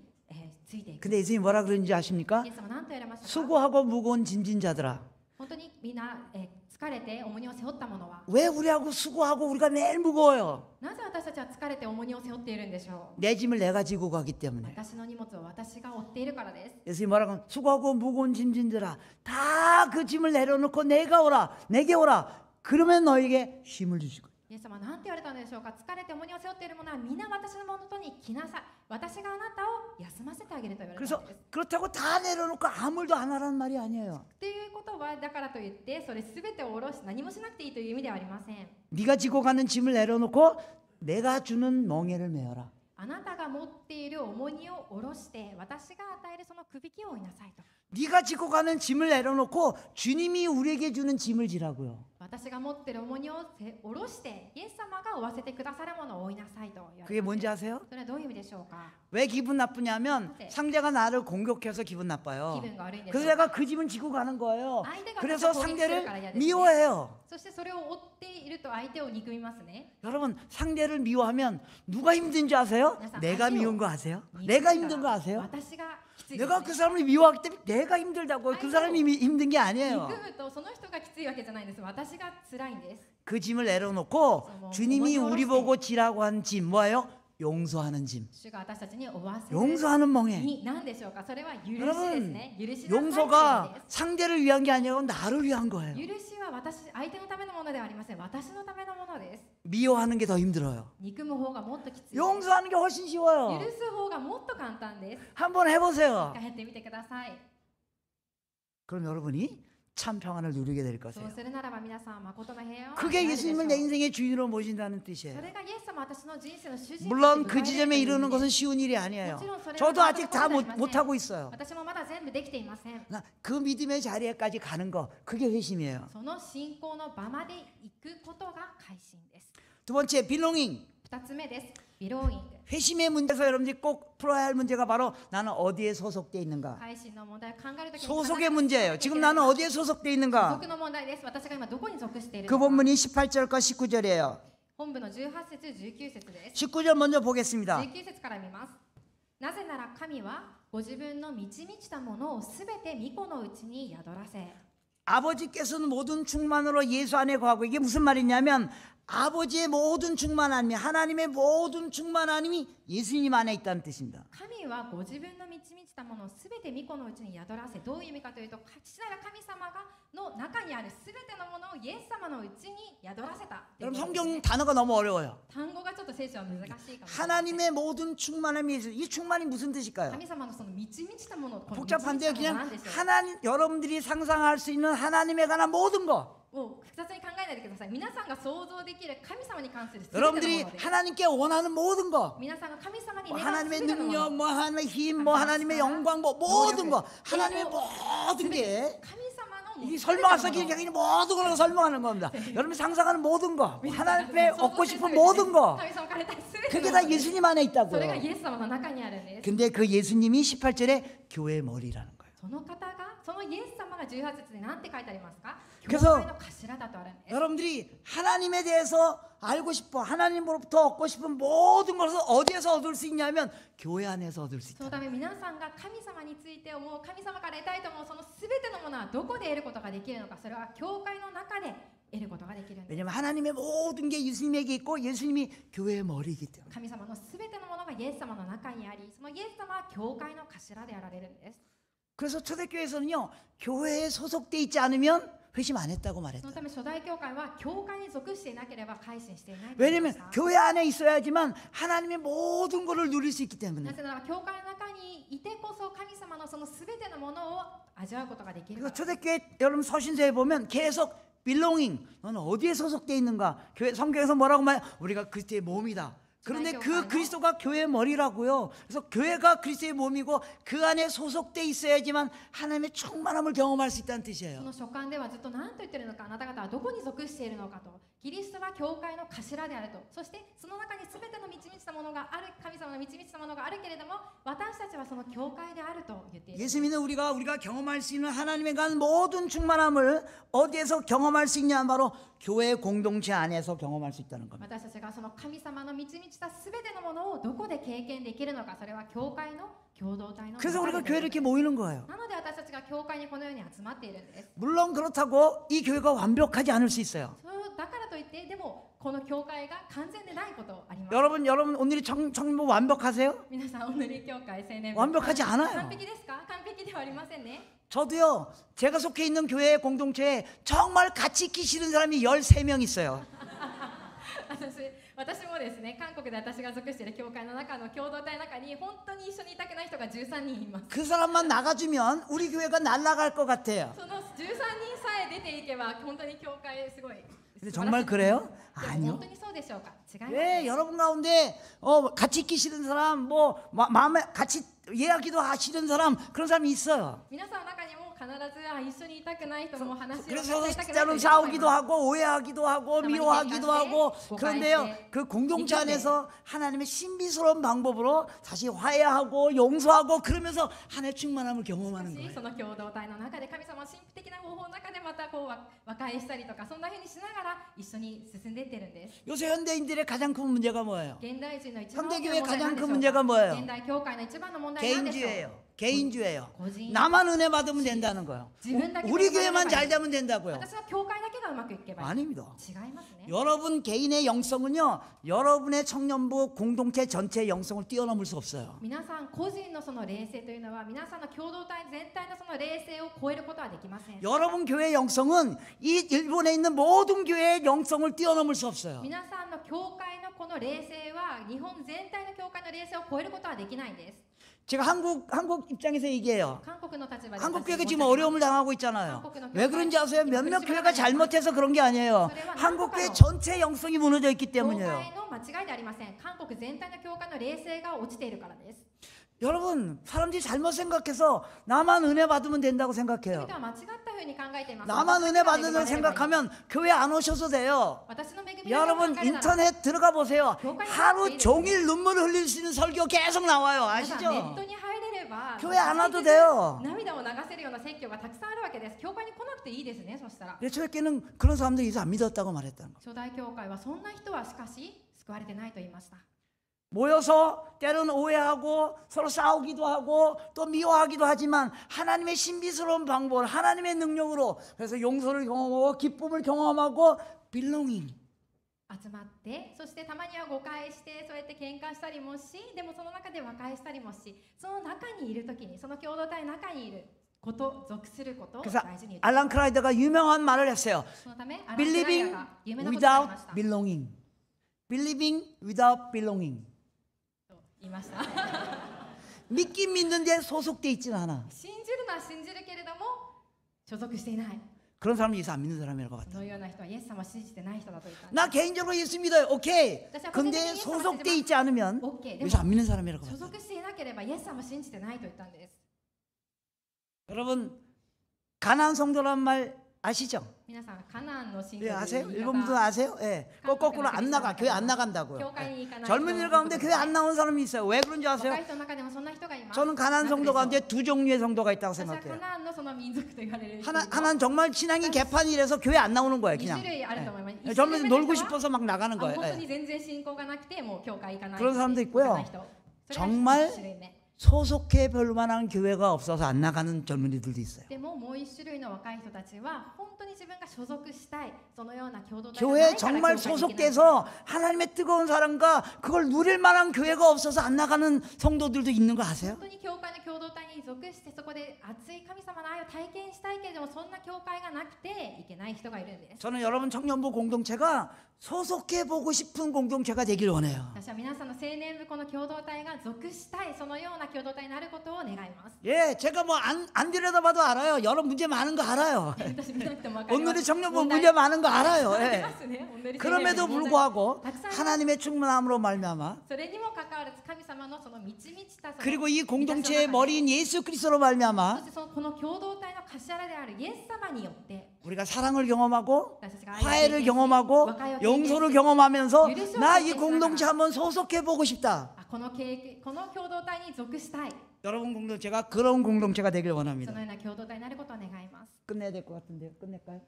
ついていく。 근데 예수님이 뭐라 그러는지 아십니까? イエス様は何と言われましたか？ 수고하고 무거운 짐진 자들아. 本当にみんな、疲れて重荷を背負った者は 왜 우리하고 수고하고 우리가 매일 무거워요? なぜ私たちは疲れて重荷を背負っているんでしょう。 내 짐을 내가 지고 가기 때문에. 私の荷物を私が負っているからです。 예수님이 뭐라고 하면 수고하고 무거운 짐진들아 다 그 짐을 내려놓고 내게 오라 그러면 너에게 쉼을 주시고 イエス様は何て言われたのでしょうか。疲れて重荷を背負っている者は皆私のもとに来なさい。私があなたを休ませてあげると言われた 그래서 んです。 그렇다고 다 내려놓고 아무 일도 안 하라는 말이 아니에요. っていうことはだからといってそれすべてを下ろし何もしなくていいという意味ではありません。 네가 지고 가는 짐을 내려놓고 내가 주는 멍에를 메어라. あなたが持っている重荷を下ろして私が与えるそのくびきを負いなさいと。 네가 지고 가는 짐을 내려놓고 주님이 우리에게 주는 짐을 지라고요. 私が持っている重荷を下ろしてイエス様が負わせてくださるものを負いなさいと言われ 그게 ます。 뭔지 아세요? それはどういう意味でしょうか。 왜 기분 나쁘냐면 네. 상대가 나를 공격해서 기분 気 나빠요. 分が悪いんです 그래서 よ。 내가 그 짐을 지고 가는 거예요. 아이들과 그래서 같이 상대를 공격을 해야 되는데. 미워해요. そしてそれを追っていると相手を憎みますね。 여러분 상대를 미워하면 누가 힘든지 아세요? 그래서 내가 아쉬워. 미운 거 아세요? 憎い 내가 から 힘든 거 아세요? 私がきついです 내가 ね 그 사람을 미워하기 때문에 내가 힘들다고요. 그 사람이 힘든 게 아니에요. 憎むとその人がきついわけじゃないんです。私が辛いんです。 그 짐을 내려놓고 그래서 주님이 어머니 우리 어렸을 보고 지라고 한 짐 뭐예요? 용서하는 짐. 主が私たちに負わせる 용서하는 멍에. に何でしょうか。それは許しです 여러분 ね。許しなさいという意味 용서가 です。 상대를 위한 게 아니라 나를 위한 거예요. 許しは相手のためのものではありません。私のためのものです。 미워하는 게 더 힘들어요. 憎む方がもっときついです。 용서하는 게 훨씬 쉬워요. 許す方がもっと簡単です。 한번 해보세요. やってみてください。 그럼 여러분이 참 평안을 누리게 될 そう 것이에요. するならば皆さん誠の平安を 그게 味わえるでしょう 예수님을 내 인생의 주인으로 모신다는 そ 뜻이에요. れがイエス様私の人生の主人 물론 と 그 して迎え 지점에 入れる 이르는 という意味 것은 で 쉬운 일이 아니에요. もちろんそれは 저도 아직 다 簡単なことではありません。 못하고 있어요. 私もまだ全部できていません。 그 믿음의 자리에까지 가는 거 그게 회심이에요. その信仰の場まで行くことが改心です。 두 번째 빌롱잉. 2つ目です。ビローイング。 회심의 문제에서 여러분들이 꼭 풀어야 할 문제가 바로 나는 어디에 소속돼 있는가. 改心の問題を考えるときに 소속의 문제예요. 지금 나는 어디에 소속돼 所 있는가. 属の問題です。私が今どこに属している 그 のか。 본문이 18절과 19절이에요. 本部の18節19節です。 19절 먼저 보겠습니다. 19節から見ます。なぜなら神はご自分の満ち満ちたものをすべて御子のうちに宿らせ 아버지께서는 모든 충만으로 예수 안에 거하고 이게 무슨 말이냐면 아버지의 모든 충만함이 하나님의 모든 충만함이 예수님 안에 있다는 뜻입니다. 神はご自分の満ち満ちたものをすべて御子のうちに宿らせどういう意味かというと父なる神様がの中にあるすべてのものをイエス様のうちに宿らせたという 여러분 ことですね 성경 단어가 너무 어려워요. 単語がちょっと聖書は難しいかもしれません 하나님의 모든 충만함이 예수. 이 충만이 무슨 뜻일까요? 神様のその満ち満ちたものこの満ち満ち 복잡한데요. たものは 그냥 何でしょう 하나님 여러분들이 상상할 수 있는 하나님에 관한 모든 거. もう複雑に考えないでください。皆さんが想像できる神様に関する全ての 여러분들이 ものです。 하나님께 원하는 모든 거, 皆さんが神様に 뭐 願う 하나님의 全てのも 능력, の、 뭐 하나님의 힘, 뭐 하나님의 영광, 뭐 모든 거, 하나님의 모든 게 神様のも 이 う全ての 설명할 も 수 の 있는 자기는 모든 걸 설명하는 겁니다. 여러분이 상상하는 모든 거, 하나님께 얻고 싶은 모든 거, 神様から得たい全て 그게 の 다 ものです。 예수님 안에 それが 있다고요. イエス様の中にあるんです。 근데 그 예수님이 18절에 교회의 머리라는 거예요. その方が、そのイエス様が18節で何て書いてありますか？ 그래서 教会の頭だとあるんです。 여러분들이 하나님에 대해서 알고 싶어, 하나님으로부터 얻고 싶은 모든 것을 어디에서 얻을 수 있냐면 교회 안에서 얻을 수 その 있다. ため皆さんが神様について思う、神様から得たいと思うその全てのものはどこで得ることができるのか、それは教会の中で得ることができるんです。 왜냐하면 하나님의 모든 게 예수님에게 있고 예수님이 교회의 머리이기 때문에. 神様の全てのものがイエス様の中にあり、そのイエス様は教会の頭であられるんです。 그래서 초대교회에서는요, 교회에 소속돼 있지 않으면 회심 안 했다고 そ 말했다. のため初代教会は教会に属していなければ改心していないと言いま 왜냐하면 した。 교회 안에 있어야지만 하나님의 모든 것을 누릴 수 있기 な 때문에. ぜなら教会の中にいてこそ神様のその全てのものを味わうことができるか 그래서 ら。 초대교회 여러분 서신서에 보면 계속 belonging, 너는 어디에 소속돼 있는가? 교회 성경에서 뭐라고 말해? 우리가 그리스도의 몸이다. 그런데 그 그리스도가 교회의 머리라고요. 그래서 교회가 그리스도의 몸이고 그 안에 소속돼 있어야지만 하나님의 충만함을 경험할 수 있다는 そ 뜻이에요. の書簡ではずっと何と言ってるのか、あなた方はどこに属しているのかと、キリストは教会の頭であると、そしてその中に全ての満ち満ちたものがある、神様の満ち満ちたものがあるけれども、私たちはその教会であると言っている。 예수 믿는 우리가 경험할 수 있는 하나님의 간 모든 충만함을 어디에서 경험할 수 있냐? 바로 교회 공동체 안에서 경험할 수 있다는 겁니다. 私たちがその神様の満ち満ちた全てのものをどこで経験できるのか、それは教会の共同体の中で 그래서 우리가 できる 교회에 이렇게 모이는 거예요. なので私たちが教会にこのように集まっているんです。 물론 그렇다고 이 교회가 완벽하지 않을 수 있어요. そうだからといって、でもこの教会が完全でないことあります。 여러분 오늘이 청년부 완벽하세요? 皆さん、お塗り教会青年部 완벽하지 않아요. 完璧ですか？完璧ではありませんね。 저도요, 제가 속해 있는 교회 공동체에 정말 같이 있기 싫은 사람이 13명 있어요. 私もですね、韓国で私が属している教会の中の共同体の中に本当に一緒にいたくない人が13人います。 그 사람만 나가주면 우리 교회가 날아갈 것 같아요. その13人さえ出ていけば本当に教会すごい。 근데 정말 그래요? でも 아니요. 本当にそうでしょうか？違います。 왜 여러분 가운데 같이 있기 싫은 사람, 뭐 마음에 같이 이야기도 하시는 사람, 그런 사람이 있어요. 皆さんの中にも必ず一緒にいたくない人も話を 그래서 したくないという 때로는 人もい 싸우기도 ます。 하고 오해하기도 하고 미워하기도 하고 그런데요, 고가해서 그 공동체 안에서 하나님의 신비스러운 방법으로 다시 화해하고 용서하고 그러면서 하나님의 충만함을 경험하는 し 거예요. その共同体の中で神様の神秘的な方法の中でまたこう和解したりとか、そんな風にしながら一緒に進んでいってるんです。 요새 현대인들의 가장 큰 문제가 뭐예요? 現代人の一番大き 현대교회 な問題 가장 は 큰 何でしょ 문제가 うか？ 뭐예요? 現代教会の一番の問題は何でしょう？ 개인주의예요. 개인주의예요. 고진. 나만 은혜 받으면 된다는 거예요. 우리 교회만 잘 되면 된다고요. 私の教会だけがうまくいけばいい。 아닙니다. 違いますね。 여러분 개인의 영성은요, 여러분의 청년부 공동체 전체의 영성을 뛰어넘을 수 없어요. 皆さん個人のその霊性というのは皆さんの共同体全体のその霊性を超えることはできません。 여러분 교회의 영성은 이 일본에 있는 모든 교회의 영성을 뛰어넘을 수 없어요. 皆さんの教会のこの霊性は日本全体の教会の霊性を超えることはできないんです。 제가 한국 입장에서 얘기해요. 韓国の立場で 한국 私 교회가 申し 지금 上げます 어려움을 당하고 있잖아요. 왜 그런지 아세요? 몇몇 교회가 잘못해서 그런 게 아니에요. 한국 교회 전체 영성이 무너져 있기 教 때문이에요. 会の間違いでありません。韓国全体の教会の霊性が落ちているからです。 여러분, 사람들이 잘못 생각해서 나만 은혜 받으면 된다고 人 생각해요. 々は間違ったふうに考えています。 나만 은혜 받는 생각하면 교회 안 오셔도 돼요. 私の恵みを考 여러분 えるなら 인터넷 들어가 보세요. 하루 종일 눈물을 흘릴 수 있는 설교 계속 나와요. 皆さんネッ 아시죠? トに入れれば 교회 안 와도 돼요. 涙を流せるような説教がたくさんあるわけです。教会に来なくていいですね。そしたら 초대교회는 그런 사람들이 있어 안 믿었다고 말했다는 거. 初代教会はそんな人はしかし救われてないと言いました。 모여서 때로는 오해하고 서로 싸우기도 하고 또 미워하기도 하지만 하나님의 신비스러운 방법, 하나님의 능력으로 그래서 용서를 경험하고 기쁨을 경험하고 belonging. 集まってそしてたまには誤解してそうやって喧嘩したりもし、でもその中で和解したりもし、その中にいるときにその共同体の中にいること属することを 그래서 大事に言って 알란 크라이더가 유명한 말을 했어요. そのためアラン・クライダー Believing が有名なことがあり without ました belonging. Believing without belonging. と言いました。 믿긴 믿는데 소속돼 있지는 않아. 信じるのは信じるけれども所属していない。 그런 사람은 예수 안 믿는 사람이라고 こ 봤다. のような人はイエス様を信じてない人だと言ったんです。 나 개인적으로 예수 믿어요. 오케이.私は個人的に 근데 イエス様を信じ 소속돼 ます 있지 않으면 OK で 예수 も 안 믿는 사람이라고 所 봤다. 属していなければイエス様を信じてないと言ったんです。 여러분 가나안 성도란 말 아시죠? 皆さんカナンの信徒 예, という 아세요? 言い 일본 분들 方 아세요? 예. 거꾸로 안 나가. 교회 안 教 나간다고요. 会に行かない人 젊은이들 가운데 교회 안 나온 사람이 있어요. 왜 그런지 若 아세요? い人の中でもそんな人がいます。 저는 가나안 なぜでしょ 성도 う 가운데 두 종류의 성도가 있다고 私はカ 생각해요. ナンのその民族と言われる人々 하나는 정말 신앙이 개판이라서 교회 안 나오는 거예요. 2 그냥. 種類あると思います。 예. 一種類 젊은이 目の 놀고 人は 싶어서 막 나가는 本 거예요. 当 예. に全然信仰がなくてもう教会行かない 그런 사람도 있고요. 行かない人。それが 정말 一種類目。 소속해 볼 만한 교회가 없어서 안 나가는 젊은이들도 있어요. でももう一種類の若い人たちは本当に自分が所属したいそのような共同体がな 교회에 いから 정말 教会に行けない 소속돼서 하나님의 뜨거운 사랑과 그걸 누릴 만한 교회가 없어서 안 나가는 성도들도 있는 거 아세요? 本当に教会の共同体に属してそこで熱い神様の愛を体験したいけれどもそんな教会がなくていけない人がいるんです。 저는 여러분 청년부 공동체가 소속해 보고 싶은 공동체가 되길 원해요. 私は皆さんの青年部この共同体が属したいそのような共同体になることを願います。 예, 제가 뭐 안 들여다봐도 알아요. 여러 문제 많은 거 알아요. 私見なくても分かります。 오늘의 청년부 問題 문제 많은 거 알아요. あり 예. ますね。오늘의 그럼에도 青年部の問題 불구하고 たくさんあります。 하나님의 충만함으로 말미암아 それにもかかわらず神様のその満ち満ちたその 그리고 이 満たしの 공동체의 中で 머리인 예수 그리스도로 そ 말미암아 してそのこの共同体の頭であるイエス様によって 우리가 사랑을 경험하고 私たちが愛を 화해를 経験し 경험하고 和解を経験し 용서를 경험하면서 유리수를 나 이経験し 공동체 ながら 한번 소속해 보고 싶다. この経験この共同体に属したい 여러분 공동체가 그런 공동체가 되길 そ 원합니다. のような共同体になることを願います。 끝내야 될 것 같은데요. 끝낼까요?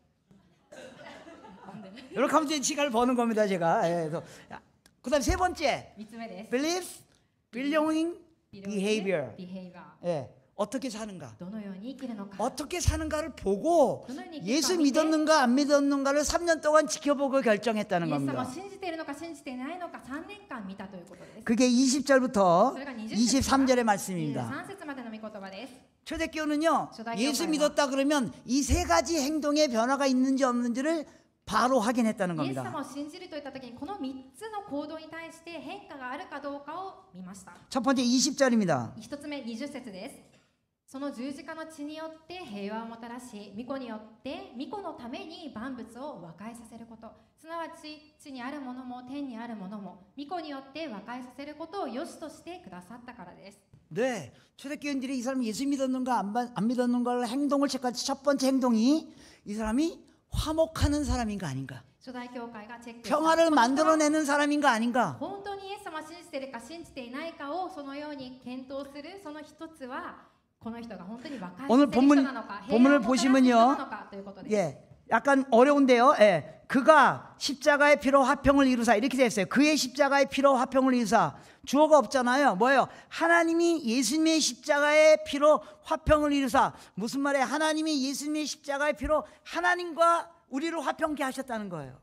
이렇게 하면 이제 시간을 버는 겁니다, 제가. 예, 그래서 그다음 세 번째, 3つ目です。 belief, belonging, behavior. behavior 예, 어떻게 사는가? どのように生きるのか 어떻게 사는가를 보고 どのように生きる 예수 かを見て 믿었는가 안 믿었는가를 3년 동안 지켜보고 결정했다는 イエス様を 겁니다. 信じているのか信じていないのか3年間見たということです。 그게 20절부터 それが20 23절의 말씀입니다. 23節までの御言葉です。 초대교회는요, 초대교회가 예수 믿었다 그러면 이 세 가지 행동의 변화가 있는지 없는지를 바로 확인했다는 イエス 겁니다. 様を信じるといった時にこの3つの行動に対して変化があるかどうかを見ました。 첫 번째 20절입니다. 1つ目20節です。その十字架の血によって平和をもたらし、御子によって御子のために万物を和解させること、すなわち地にあるものも天にあるものも御子によって和解させることを良しとしてくださったからです。 네, 초대교인들이 이 사람이 예수 믿었는가 안 믿었는가를 행동을 체크할 때 첫 번째 행동이 이 사람이 화목하는 사람인가 아닌가, 初代教会がチェックした 평화를 만들어내는 사람인가 아닌가. 本当にイエス様を信じているか信じていないかをそのように検討するその一つはこの人が本当に和解させる人なのか、 본문을 平和をもたらす人 보시면요. なのかということです。 예, 약간 어려운데요. 예, 그가 십자가의 피로 화평을 이루사 이렇게 되어 있어요. 그의 십자가의 피로 화평을 이루사. 주어가 없잖아요. 뭐예요? 하나님이 예수님의 십자가의 피로 화평을 이루사. 무슨 말이에요? 하나님이 예수님의 십자가의 피로 하나님과 우리를 화평케 하셨다는 거예요.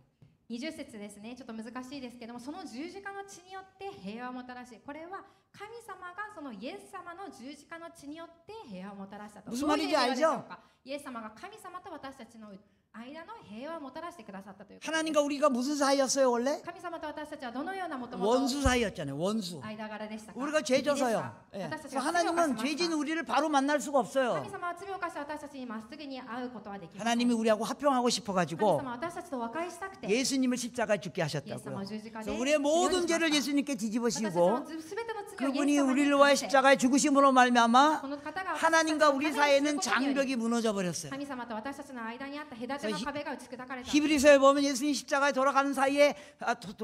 20節ですね。ちょっと難しいですけども、その十字架の血によって平和をもたらし、これは神様がそのイエス様の十字架の血によって平和をもたらしたと。무슨 말인지 どういう意味でしょう 알죠? か。イエス様が神様と私たちの間の平和をもたらしてくださったということです。 하나님과 우리가 무슨 사이였어요 원래? 神様と私たちはどのようなもともと 원수 사이였잖아요. 원수. 間柄でしたか。 우리가 죄져서요. 예. 私たちが 그래서 罪を犯し 하나님은 ました 죄진 우리를 바로 만날 수가 神 없어요. 様は罪を犯した私たちにまっすぐに会うことはできません。 하나님이 우리하고 화평하고 神 싶어가지고 様は私たちと和解したくて、 예수님을 십자가에 죽게 イエス様 하셨다고요. を十字架で 그래서 우리의 모든 죄를 死に 예수님께 私たち 뒤집으시고 の全ての罪をイ 그분이 エス様に 우리를 か 위하여 けて 십자가에 죽으심으로 말미암아 この方が 하나님과 우리 私たちのために 사이에는 することにより 장벽이 무너져 버렸어요. 神様と私たちの間にあった隔ての壁が打ち砕かれた。 히브리서에 보면 예수님 십자가에 돌아가는 사이에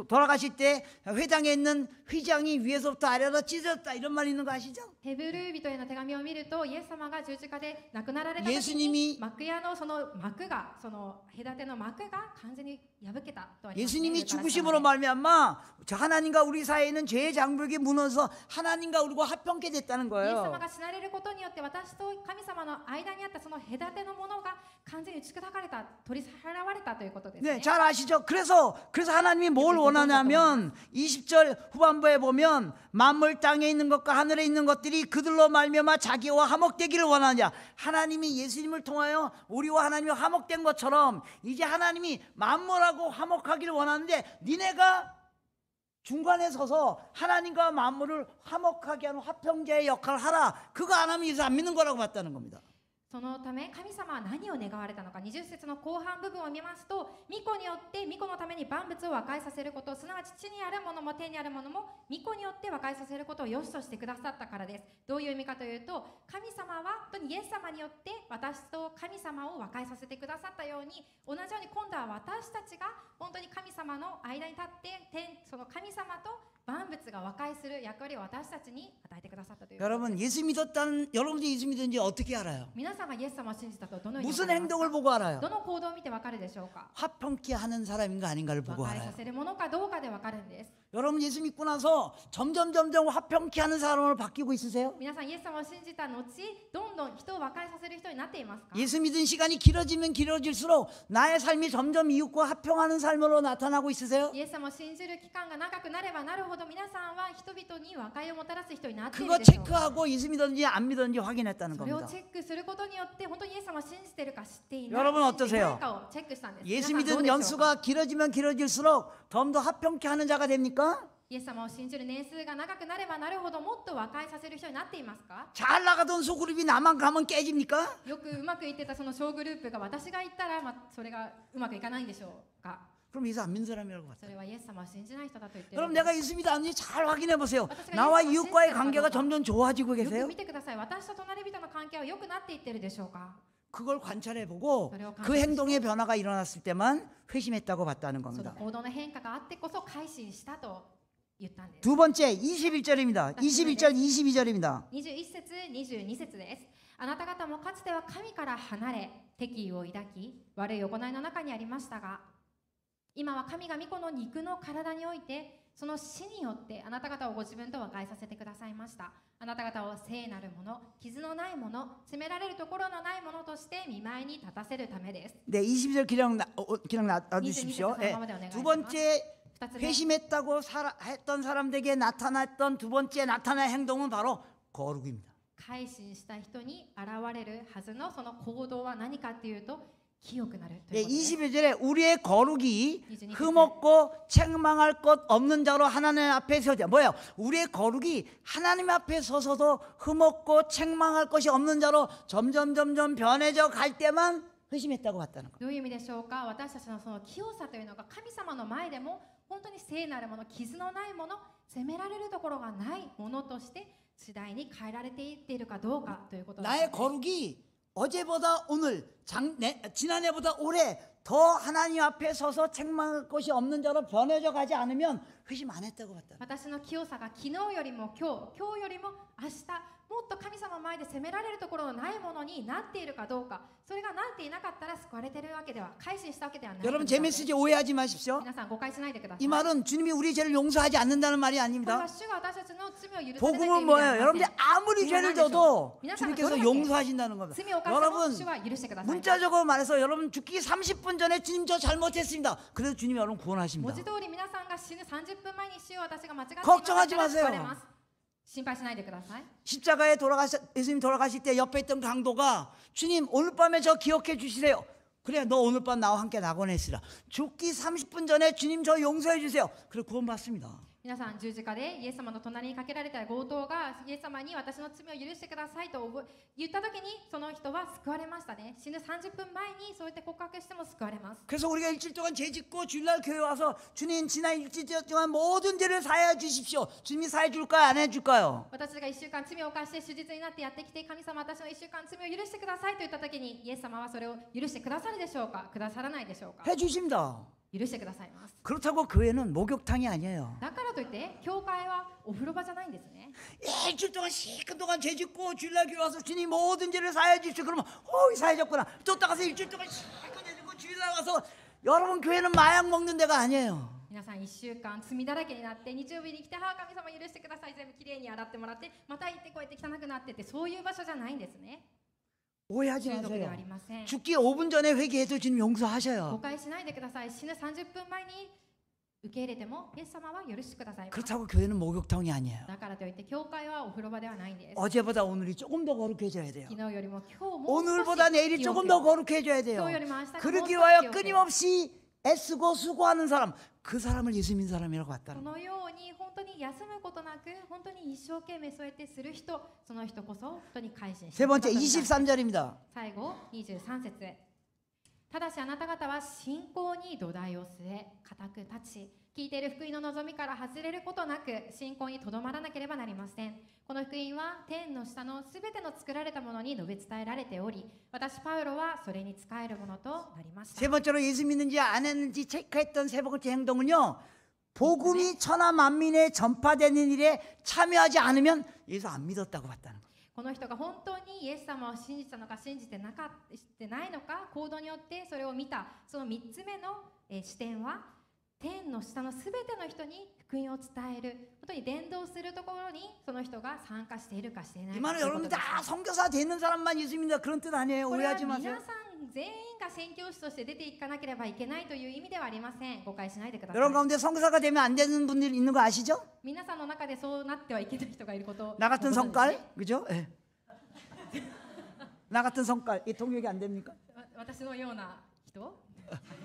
돌아가실 때 회당에 있는 휘장이 위에서부터 아래로 찢어졌다 이런 말 있는 거 아시죠? ヘブル人への手紙を見ると、イエス様が十字架で亡くなられた時 예수님이 に幕屋のその幕が、その隔ての幕が完全に破けたとありますね。 예수님이 죽으심으로 말미암아 하나님과 우리 사이에는 죄의 장벽이 무너져서 하나님과 우리가 화평케 됐다는 イエス様 거예요. が死なれることによって私と神様の間にあったその隔てのものが完全に打ち砕かれた、取り払われたということですね。 네, 잘 아시죠? 그래서 하나님이 뭘 원하냐면 20절 후반부에 보면 만물 땅에 있는 것과 하늘에 있는 것들이 그들로 말미암아 자기와 화목되기를 원하냐. 하나님이 예수님을 통하여 우리와 하나님이 화목된 것처럼 이제 하나님이 만물하고 화목하기를 원하는데 니네가 중간에 서서 하나님과 만물을 화목하게 하는 화평자의 역할을 하라. 그거 안 하면 예수 안 믿는 거라고 봤다는 겁니다. そのため神様は何を願われたのか、20節の後半部分を見ますと、御子によって御子のために万物を和解させること、すなわち地にあるものも天にあるものも御子によって和解させることを良しとしてくださったからです。どういう意味かというと、神様は本当にイエス様によって私と神様を和解させてくださったように、同じように今度は私たちが本当に神様の間に立ってその神様と万物が和解する役割を私たちに与えてくださったということです。 여러분 예수 믿었다는 여러분이 예수 믿은지 어떻게 알아요? 皆さんがイエス様を信じたとどのように 무슨 わかりますか？ 행동을 보고 알아요? どの行動を見てわかるでしょうか？ 화평케 하는 사람인가 아닌가를 和 보고 解 알아요. させるものかどうかでわかるんです。 여러분 예수 믿고 나서 점점 화평케 하는 사람으로 바뀌고 있으세요? 皆さんイエス様を信じた後、どんどん人を和解させる人になっていますか？ 예수 믿은 시간이 길어지면 길어질수록 나의 삶이 점점 이웃과 화평하는 삶으로 나타나고 있으세요? イエス様を信じる期間が長くなればなるほど、皆さんは人々に和解をもたらす人になっている 그거 でしょうか？ 체크하고 예수 믿었는지 안 믿었는지 확인했다는 それを 겁니다. チェックすることによって本当にイエス様を信じているか知っていない 여러분 信じていない 어떠세요? かをチェックしたんです。 예수 皆さんどう 믿은 でしょうか？ 연수가 길어지면 길어질수록 더 화평케 하는 자가 됩니까? イエス様を信じる年数が長くなればなるほどもっと和解させる人になっていますか？ 잘 나가던 소그룹이 나만 가면 깨집니까? よくうまくいってたその小グループが私が行ったら、それがうまくいかないんでしょうか？ 그럼 예수 안 믿는 사람이라고 봤다. それはイエス様を信じない人だと言っている 여러분 んです。 내가 예수 믿었는지 잘 확인해 보세요. 어떻게 나와 예수가 이웃과의 신뢰가 관계가 가는가? 점점 좋아지고 よく 계세요? 見てください。私と隣人の関係は良くなっていってるでしょうか？ 그걸 관찰해 보고 그래요. 그 행동의 변화가 일어났을 때만 회심했다고 봤다는 その 겁니다. 行動の変化があってこそ改心したと言ったんです。 두 번째 21절입니다. 21절 22절입니다. 21節22節です。あなた方もかつては神から離れ敵意を抱き悪い行いの中にありましたが、今は神が御子の肉の体においてその死によってあなた方をご自分と和解させてくださいました。あなた方を聖なるもの、傷のないもの、責められるところのないものとして見舞いに立たせるためです。 네, 22절 기억 놔두십시오. 22절 예, 한번 더 두 번째 2つ目、 회심했다고 했던 사람들에게 나타났던 두 번째 나타날 행동은 바로 거룩입니다. 改心した人に現れるはずのその行動は何かっていうと清くなるとい 예, うことです。 22절에 우리의 거룩이 22절. 흠없고 책망할 것 없는 자로 하나님 앞에 서자. 뭐예요? 우리의 거룩이 하나님 앞에 서서도 흠없고 책망할 것이 없는 자로 점점 변해져 갈 때만 회심했다고 봤다는 거예요. どういう意味でしょうか？私たちのその清さというのが神様の前でも本当に聖なるもの、傷のないもの、責められるところがないものとして次第に変えられていっているかどうかということです。 나의 거룩이 어제보다 오늘, 지난해보다 올해 더 하나님 앞에 서서 책망할 것이 없는 자로 변해져 가지 않으면 회심 안 했다고 봤다. 私の清さが昨日よりも今日よりも明日、もっと神様の前で責められるところのないものになっているかどうか、それがなっていなかったら救われているわけでは、改心したわけではない。 여러분 제 메시지 오해하지 마십시오. 皆さん誤解しないでください。 이 말은 주님이 우리 죄를 용서하지 않는다는 말이 これ 아닙니다. は主が私たちの罪を許されないという意 복음은 味では 뭐예요? ありません。 여러분들이 아무리 죄를 져도 주님께서 용서하신다는 겁니다. 罪を犯しても 여러분 主は許してください。 문자적으로 말해서 여러분 죽기 30분 전에 주님 저 잘못했습니다. 그래도 주님이 여러분 文 구원하십니다. 字通り皆さんが死ぬ30分前に主を私が間違ってい걱정하지 ましたら救われ 마세요. ます。心配しないでください。 십자가에 예수님 돌아가실 때 옆에 있던 강도가 주님 오늘 밤에 저 기억해 주시세요. 그래 너 오늘 밤 나와 함께 낙원에 있으라. 죽기 30분 전에 주님 저 용서해 주세요. 그래 구원받습니다. 皆さん十字架でイエス様の隣にかけられた強盗がイエス様に私の罪を許してくださいと言った時にその人は救われましたね。死ぬ30分前にそうやって告白しても救われます。 그래서 우리가 일주일 동안 죄 짓고 주일날 교회 와서 주님 지난 일주일 동안 모든 죄를 사해 주십시오. 주님이 사해 줄까요? 안 해줄까요? 私が1週間罪を犯して手術になってやってきて神様私の1週間罪を許してくださいと言った時にイエス様はそれを許してくださるでしょうか、くださらないでしょうか。 해주십니다. 許してくださいます。 그렇다고 교회는 목욕탕이 아니에요. だからといって教会はお風呂場じゃないんですね。 일주일 동안 시큰 동안 죄 짓고 주일날 교회 와서 주님 모든 죄를 사해 주십시오. 그러면 사해졌구나. 또 나가서 일주일 동안 시큰 죄 짓고 주일날 와서 여러분 교회는 마약 먹는 데가 아니에요. 皆さん1週間罪だらけになって日曜日に来て神様許してください全部きれいに洗ってもらってまた行ってこうやって汚くなってってそういう場所じゃないんですね。 오해하지 中毒では 마세요. ありません。 죽기 5분 전에 회개해도 주님 용서하셔요. 誤解しないでください。死ぬ30分前に受け入れてもイエス様は許してくださいます。 그렇다고 교회는 목욕탕이 아니에요. だからといって教会はお風呂場ではないんです。 어제보다 오늘이 조금 더 거룩해져야 돼요. 昨日よりも今日も 오늘보다 내일이 조금 더 거룩해져야 돼요. 今日よりも明日がもう少し 그러기 위하여 清く 끊임없이 애쓰고 수고하는 사람, 그 사람을 예수 믿는 사람이라고 こ 봤다는 거예요. のように本当に休むことなく本当に一生懸命そうやってする人、その人こそ本当に改心し 세 ていく 번째 方になる 23절입니다. 最後23節、ただしあなた方は信仰に土台を据え固く立ち、聞いている福音の望みから外れることなく信仰にとどまらなければなりません。この福音は天の下のすべての作られたものに述べ伝えられており、私パウロはそれに仕えるものとなりました。 세 번째로 예수 믿는지 안 했는지 체크했던 세 번째 행동은요, 복음이 천하 만민에 전파되는 일에 참여하지 않으면 예수 안 믿었다고 봤다는 거예요. この人が本当にイエス様を信じたのか信じてないのか、行動によってそれを見た、その3つ目の視点は天の下のすべての人に福音を伝える、本当に伝道するところにその人が参加しているかしていない 이 か 말은 というこ 여러분 とです。 다 선교사 되는 사람만 예수 믿는다 그런 뜻 아니에요. これは 오해하지 皆 마세요. さん全員が宣教師として出ていかなければいけないという意味ではありません。誤解しないでください。 여러분 가운데 선교사가 되면 안 되는 분들 있는 거 아시죠? 皆さんの中でそうなってはいけない人がいることを 나 같은 ご存知ですね 성깔, 그죠? 예. 나 같은 성깔, 이 통역이 안 됩니까? 私のような人、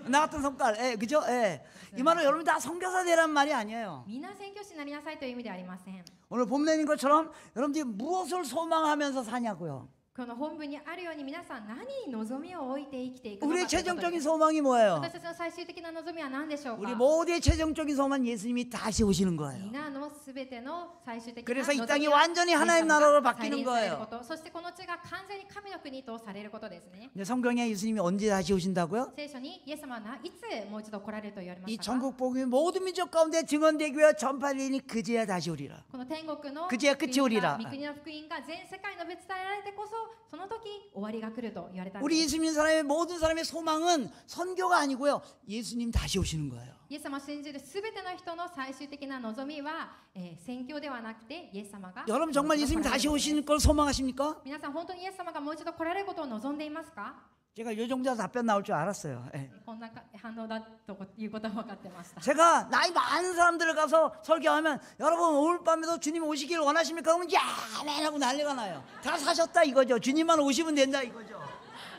나 같은 성깔, 예, 그죠? 예. 이 말은 여러분 다 선교사 되란 말이 아니에요. みんな宣教師になりなさいという意味ではありません。 오늘 본문인 것처럼 여러분들이 무엇을 소망하면서 사냐고요. この本文にあるように皆さん何に望みを置いて生きていくのか 우리의 ということで 최종적인 す。 소망이 뭐예요? 私たちの最終的な望みは何でしょう 우리 か。 모두의 최종적인 소망은 예수님이 다시 오시는 거예요. 皆のすべての最終的な 그래서 이 望 땅이 みは 완전히 イエス様 하나님 が 나라로 再 바뀌는 臨される 거예요. こと、そしてこの地が完全に神の国とされることですね。 근데 성경에 예수님이 언제 다시 오신다고요? 聖書にイエス様はいつもう一度来られると言われま 이 したか。 전국 복음이 모든 민족 가운데 증언되고요 전파되니 그제야 다시 오리라. この天国の 그제야 끝이 오리라. 御国の福音が全世界に述べ伝えられてこそその時終わりが来ると言われたんです。 우리 예수 믿는 사람의 모든 사람의 소망은 선교가 아니고요 예수님 다시 오시는 거예요. イエス様を信じるすべての人の最終的な望みは、宣教ではなくてイエス様が 여러분 정말 もう一度 예수님 来られ 다시 ることです。 오시는 걸 소망하십니까? 皆さん本当にイエス様がもう一度来られることを望んでいますか。 제가 요 정도 답변 나올 줄 알았어요. 예. こんな反応だということは分かってました。 제가 나이 많은 사람들 가서 설교하면 여러분 오늘 밤에도 주님 오시길 원하십니까? 그러면 야맨 하고 난리가 나요. 다 사셨다 이거죠. 주님만 오시면 된다 이거죠.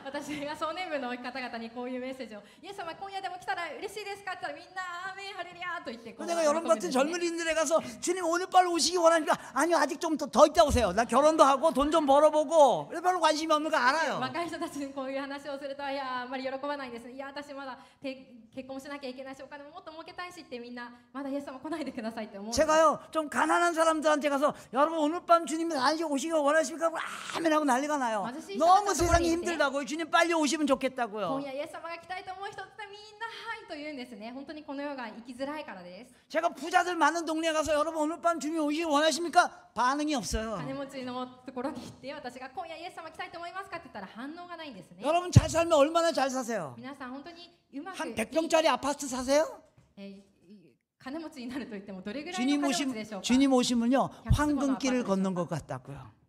私が少年部の方々にこういうメッセージを、イエス様今夜でも来たら嬉しいですかって言ったらみんなアーメンハレルヤと言ってこう 내가 여러분 喜ぶん 같은 ですね。 젊은이들에 가서 주님 오늘 빨리 오시기 원하니까 아니요 아직 좀 더 있다 오세요. 나 결혼도 하고 돈 좀 벌어보고 별로 관심이 없는 거 알아요. 若い人たちにこういう話をすると、いやあんまり喜ばないですね。いや私まだ結婚しなきゃいけないしお金ももっと儲けたいしってみんなまだイエス様来ないでくださいって思うんです。 제가요 좀 가난한 사람들한테 가서 여러분 오늘 밤 주님 다시 오시기 원하십니까? 아멘 하고 난리가 나요. 너무 세상이 힘들다고요. 주님 빨리 오시면 今 좋겠다고요. 夜イエス様が来たいと思う人ってみんなはいと言うんですね。本当にこの世が生きづらいからです。 제가 부자들 많은 동네에 가서 여러분 오늘 밤 주님 오시기 원하십니까? 반응이 없어요. 金持ちのところに行って私が今夜イエス様来たいと思いますかって言ったら反応がないんですね。 여러분 잘 살면 얼마나 잘 사세요? 皆さん本当にうまく 한 100평짜리 아파트 사세요? 金持ちになると言ってもどれぐらい 주님 の金持ちでしょうか。 주님 오시면요 약속은 황금길을 아파트에서. 걷는 것 같다고요.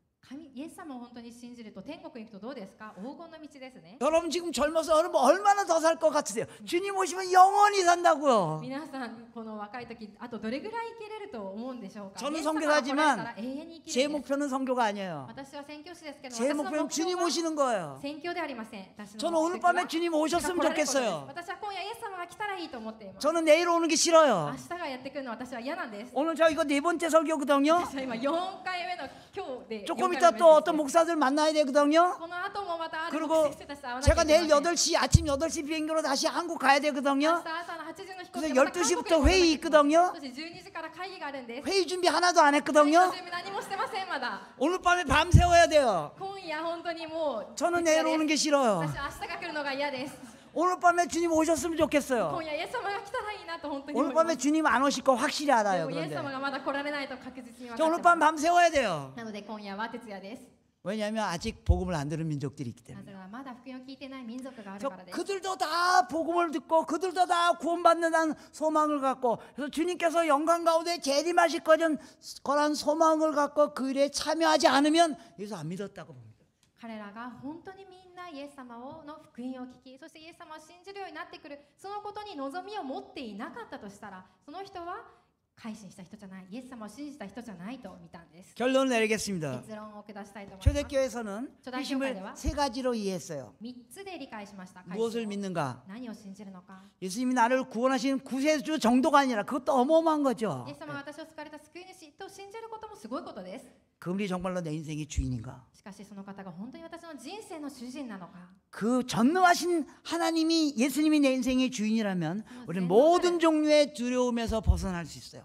イエス様を本当に信じると天国に行くとどうですか。黄金の道ですね。 여러분 지금 젊어서 여러분 얼마나 더 살 것 같으세요? 주님 오시면 영원히 산다고요. 皆さんこの若い時あとどれぐらい生きれると思うんでしょうか。 저는 イエス様が来られたら 선교사지만 永遠に生き 제 るんです。 목표는 선교가 아니에요. 私は宣教師ですけど、 제 私の 목표는 目標 주님 は 오시는 거예요. 宣教ではありません。私の 저는 目 오늘 的は 밤에 주님 오셨으면 来られることです。 좋겠어요. 私は今夜イエス様が来たらいいと思っています。 저는 내일 오는 게 싫어요. 明日がやってくるのは私は嫌なんです。 오늘 저 이거 네 번째 설교거든요. 私は今4回目の今日で 조금 4 이따 回目 또 の 어떤 목사들 만나야 되거든요. この後もまたある 그리고 牧師たちと会わなきゃ 제가 いけ 내일 ません。 8시 아침 8시 비행기로 다시 한국 가야 明 되거든요. 日朝の8時の飛行 그래서 機でまた 12시 韓 부터 国に 회의 行かなきゃいけま 있거든요. せん。そして12時から会議があるんです。 회의 준비 하나도 안 会議の 했거든요. 準備何もしてませんまだ。 오늘 밤에 밤 새워야 돼요. 今夜本当にもう 저는 徹 내일 夜 오는 で 게 す。 싫어요. 私は明日が来るのが嫌です。 오늘 밤에 주님 오셨으면 좋겠어요. 今夜イエス様が来たらいいなと本当に 오늘 思いま 밤에 す。 주님 안 오실 거 확실히 で 알아요. もイエス 그런데 様がまだ来られないと確実に分 저 か 오늘 って 밤 ます 밤 새워야 돼요. なので今夜は徹夜です。 왜냐하면 아직 복음을 안 들은 민족들이 있기 な 때문에. ぜならまだ福音を聞いてない民族がある 저 からです。 그들도 다 복음을 듣고 그들도 다 구원받는다는 소망을 갖고 그래서 주님께서 영광 가운데 재림하실 거란 소망을 갖고 그 일에 참여하지 않으면 예수 안 믿었다고 봅니다. 彼らが本当にみんなイエス様の福音を聞き、そしてイエス様を信じるようになってくる、そのことに望みを持っていなかったとしたら、その人は改心した人じゃない、イエス様を信じた人じゃないと見たんです。 결론을 내리겠습니다. 結論を下したいと思います。 초대교회에서는 초대교회와 회심을 세 가지로 이해했어요. 3つで理解しました。改心を 무엇을 믿는가? 何を信じるのか。 예수님이 나를 구원하신 구세주 정도가 아니라 그것도 어마어마한 거죠. イエス様が私を救われた救い主と信じることもすごいことです。 그분이 정말로 내 인생의 주인인가? しかしその方が本当に私の人生の主人なのか。 그 전능하신 하나님이 예수님이 내 인생의 주인이라면 우리는 모든 종류의 두려움에서 벗어날 수 있어요.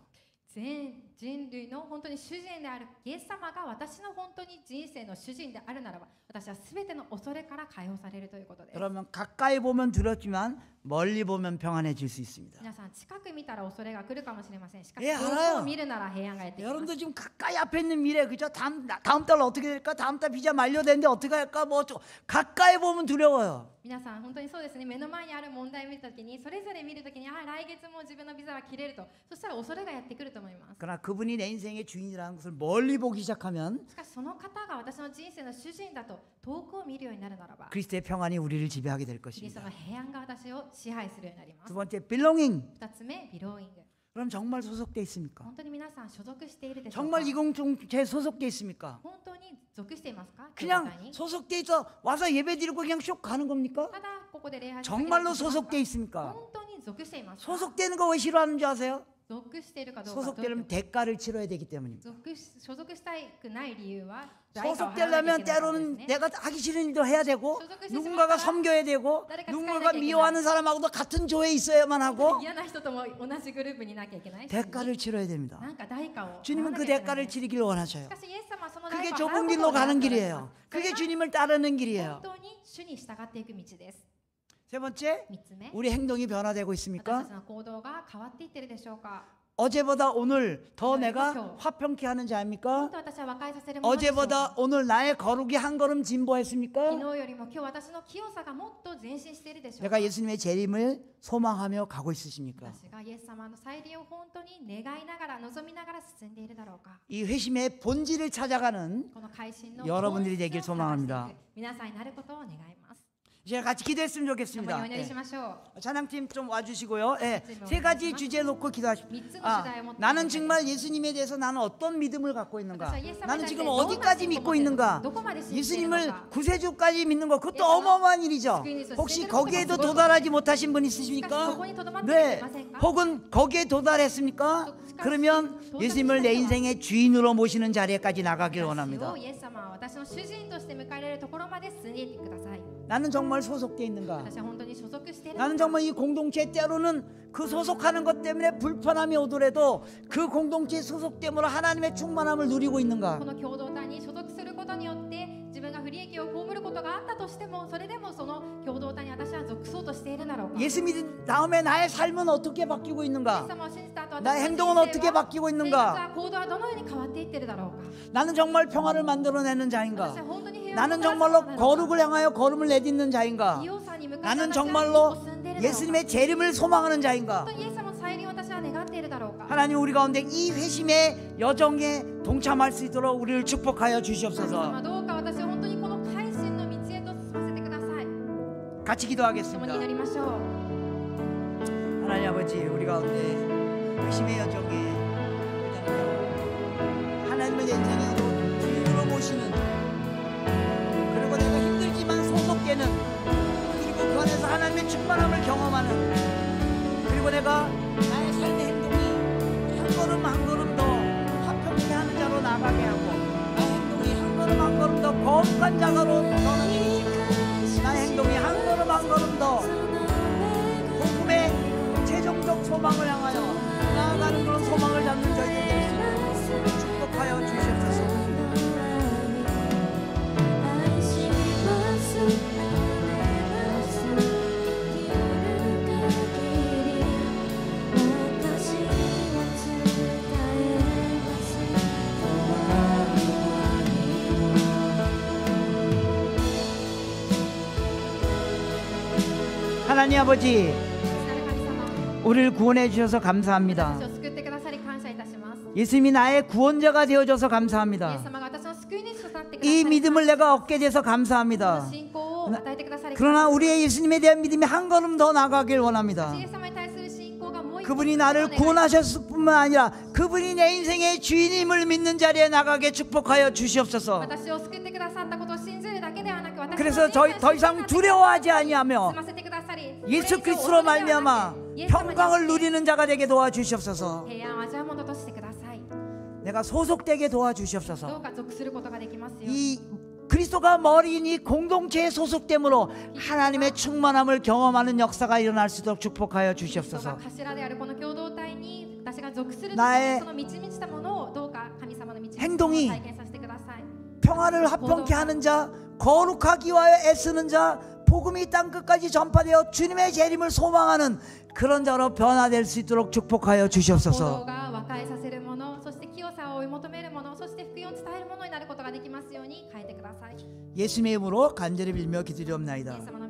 全人類の本当に主人であるイエス様が私の本当に人生の主人であるならば、私はすべての恐れから解放されるということです。 그러면 가까이 보면 두렵지만 멀리 보면 평안해질 수 있습니다. 皆さん近く見たら恐れが来るかもしれません。しか 예 し遠 알아요 くを見るなら平安がやってきます。 여러분도 지금 가까이 앞에 있는 미래 그죠? 다음 달 어떻게 될까? 다음 달 비자 만료되는데 어떻게 할까? 뭐 어쩌고 가까이 보면 두려워요. 皆さん本当にそうですね。目の前にある問題を見たときに、それぞれ見るときに、来月も自分のビザは切れると、そしたら恐れがやってくると思います。 그러나 그분이 내 인생의 주인이라는 것을 멀리 보기 시작하면 しかしその方が私の人生の主人だと遠くを見るようになるならば、 그리스도의 평안이 우리를 지배하게 될 イエス 것입니다. の平安が私を支配するようになります。 두 번째 belonging. 2つ目、ビローイング。 그럼 정말 소속돼 있습니까? 本当に皆さん所属しているでしょうか。 정말 이 공동체에 소속돼 있습니까? 本当に属していますか。 그냥 教会に 소속돼 있어 와서 예배드리고 그냥 쇽 가는 겁니까? ただここで礼拝する 정말로 だけでいいですか。 소속돼 있습니까? 本当に属していますか。 소속되는 거 왜 싫어하는 줄 아세요? 属しているかどうか。 소속되려면 대가를 치러야 되기 때문입니다. 所属したくない理由は代価を払わなきゃい 소속되려면 けないからです 때로는 ね。 내가 하기 싫은 일도 해야 되고 소속을 누군가가 시작하다가 섬겨야 되고 나를 같이 누군가가 가야 미워하는 사람하고도 같은 조에 있어야만 하고 嫌な人とも同じグループにいなきゃいけないし、 대가를 치러야 됩니다. なんか代価を払わ 주님은 な 그 きゃいけない 대가를 치르길 원하셔요. しかしイエス様はその 그게 代価を払 좁은 う 길로 ことを 가는 願っておられ 길이에요. ます。 그게 それが 주님을 따르는 길이에요. 本当に主に従っていく道です。 세 번째, 3つ目、 우리 행동이 변화되고 私た 있습니까? ちの行動が変わっていってるでしょうか。 어제보다 오늘 더 네, 내가 그렇죠. 화평케 하는 本 자입니까? 当私は和解させるものでしょうか。 어제보다 오늘 나의 거룩이 한 걸음 진보했습니까? 昨日よりも今日私の清さがもっと前進しているでしょうか。 내가 예수님의 재림을 소망하며 가고 있으십니까? 私がイエス様の再臨を本当に願いながら望みながら進んでいるだろうか。 이 회심의 본질을 찾아가는 この改心の 여러분들이 本 되길 質を探してい 소망합니다. く皆さんになることを願います。 이제 같이 기도했으면 共に 좋겠습니다. お祈りし 예. ましょう。 찬양팀 좀 와주시고요. 예. 세 가지 주제 놓고 기도하십시오. 3つの主 아, 題を持って 나는 정말 예수님에 대해서 나는 어떤 믿음을 갖고 있는가? 私はイエス様 나는 に対して 지금 どんな 어디까지 信仰を 믿고 持っているのか 있는가? どこまで信じているの 예수님을 か。 구세주까지 믿는 거 그것도 예수님을 어마어마한 일이죠. 구세주에서 혹시 세계를 거기에도 보고 도달하지 못하신 분 しかしそ 있으십니까? こにとどまっている人い 네. ませんか。 혹은 거기에 도달했습니까? 그러면 예수님을 내 인생의 주인으로 모시는 자리에까지 나가길 私 원합니다. をイエス様は私の主人として迎えられるところまで進んでいってください。 나는 정말 소속돼 있는가? 私は本当に所属しているの 나는 か。 정말 이 공동체 때로는 그 소속하는 것 때문에 불편함이 오더라도 그 공동체에 소속됨으로 하나님의 충만함을 누리고 있는가? この共同体に所属することによって自分が不利益を被ることがあったとしても、それでもその共同体に私は属そうとしているだろうか。イエス 예수 믿은 다음에 나의 삶은 어떻게 바뀌고 있는가? 様を信じた後、 나의 私 행동은 の人 어떻게 生は 바뀌고 生活 있는가? は行動はどのように変わっていっているだろうか。 나는 정말 평화를 만들어내는 私 자인가? は本当に平和を 나는 もたらす 정말로 者なのか。 거룩을 향하여 걸음을 내딛는 자인가? 義さに向かって 나는 私は 정말로 一歩進んでいるだろうか。 예수님의 재림을 소망하는 자인가? 本当にイエス様の再臨を私は願っているだろうか。 하나님 우리 가운데 이 회심의 여정에 동참할 수 있도록 우리를 축복하여 神 주시옵소서. 様どうか私を本当にこの改心の道へと進ませてください。 같이 共に 기도하겠습니다. 祈りましょう。 하나님 아버지 우리 가운데 회심의 여정에 하나님의 인생의 주인으로 모시는 그리고 내가 힘들지만 소속되는 그리고 그 안에서 하나님의 충만함을 경험하는 그리고 내가 나의 삶의 행동이 한 걸음 한 걸음 더 화평케 하는 자로 나가게 하고 나의 행동이 한 걸음 한 걸음 더 거룩한 자로 변하게 해주시고 나의 행동이 한 걸음 한 걸음 더 복음의 최종적 소망을 향하여 나아가는 그런 소망을 잡는 저희들 될 수 있도록 축복하여 주시옵소서. 하나님 아버지 父なる神様、 우리를 구원해 주셔서 私 감사합니다. を救ってくださり感謝いたします。 예수님이 나의 구원자가 되어줘서 イエ 감사합니다. ス様が私の救い主となってくださ 이 り、 믿음을 내가 얻게 돼서 その 감사합니다. 信仰を与えてくださり、 그러나 우리의 예수님에 대한 믿음이 한 걸음 더 나가길 원합니다. イエス様に対する信仰がもう 그분이 나를 구원하셨을 뿐만 아니라 그분이 내 인생의 주인임을 믿는 자리에 나가게 축복하여 주시옵소서. 私を救ってくださったことを信じるだけではなく、私の 그래서 人生を 더 이상 두려워하지 아니하며 済ませてくださり、 예수 그리스도로 말미암아 평강을 누리는 자가 되게 도와주시옵소서. 平安を味わうものとしてください。 내가 소속되게 どう 도와주시옵소서. か属することができますように。 이 그리스도가 머리인 이 공동체에 소속됨으로 하나님의 충만함을 경험하는 역사가 일어날 수 있도록 축복하여 キリストが 주시옵소서. 頭であるこの共同体に私が属するとき 나의 にその満ち満ちたものをどうか神様の満ち満ちたものを 행동이 体験させてください。 평화를 합병케 하는 자, 거룩하기 위하여 애쓰는 자, 복음이 땅 끝까지 전파되어 주님의 재림을 소망하는 그런 자로 변화될 수 있도록 축복하여 行動 주시옵소서. が和解させるもの、そして清さを追い求めるもの、そして福音を伝えるものになることができますように変えてください。イエ 예수님의 이름으로 간절히 빌며 기도리옵나이다. ス様の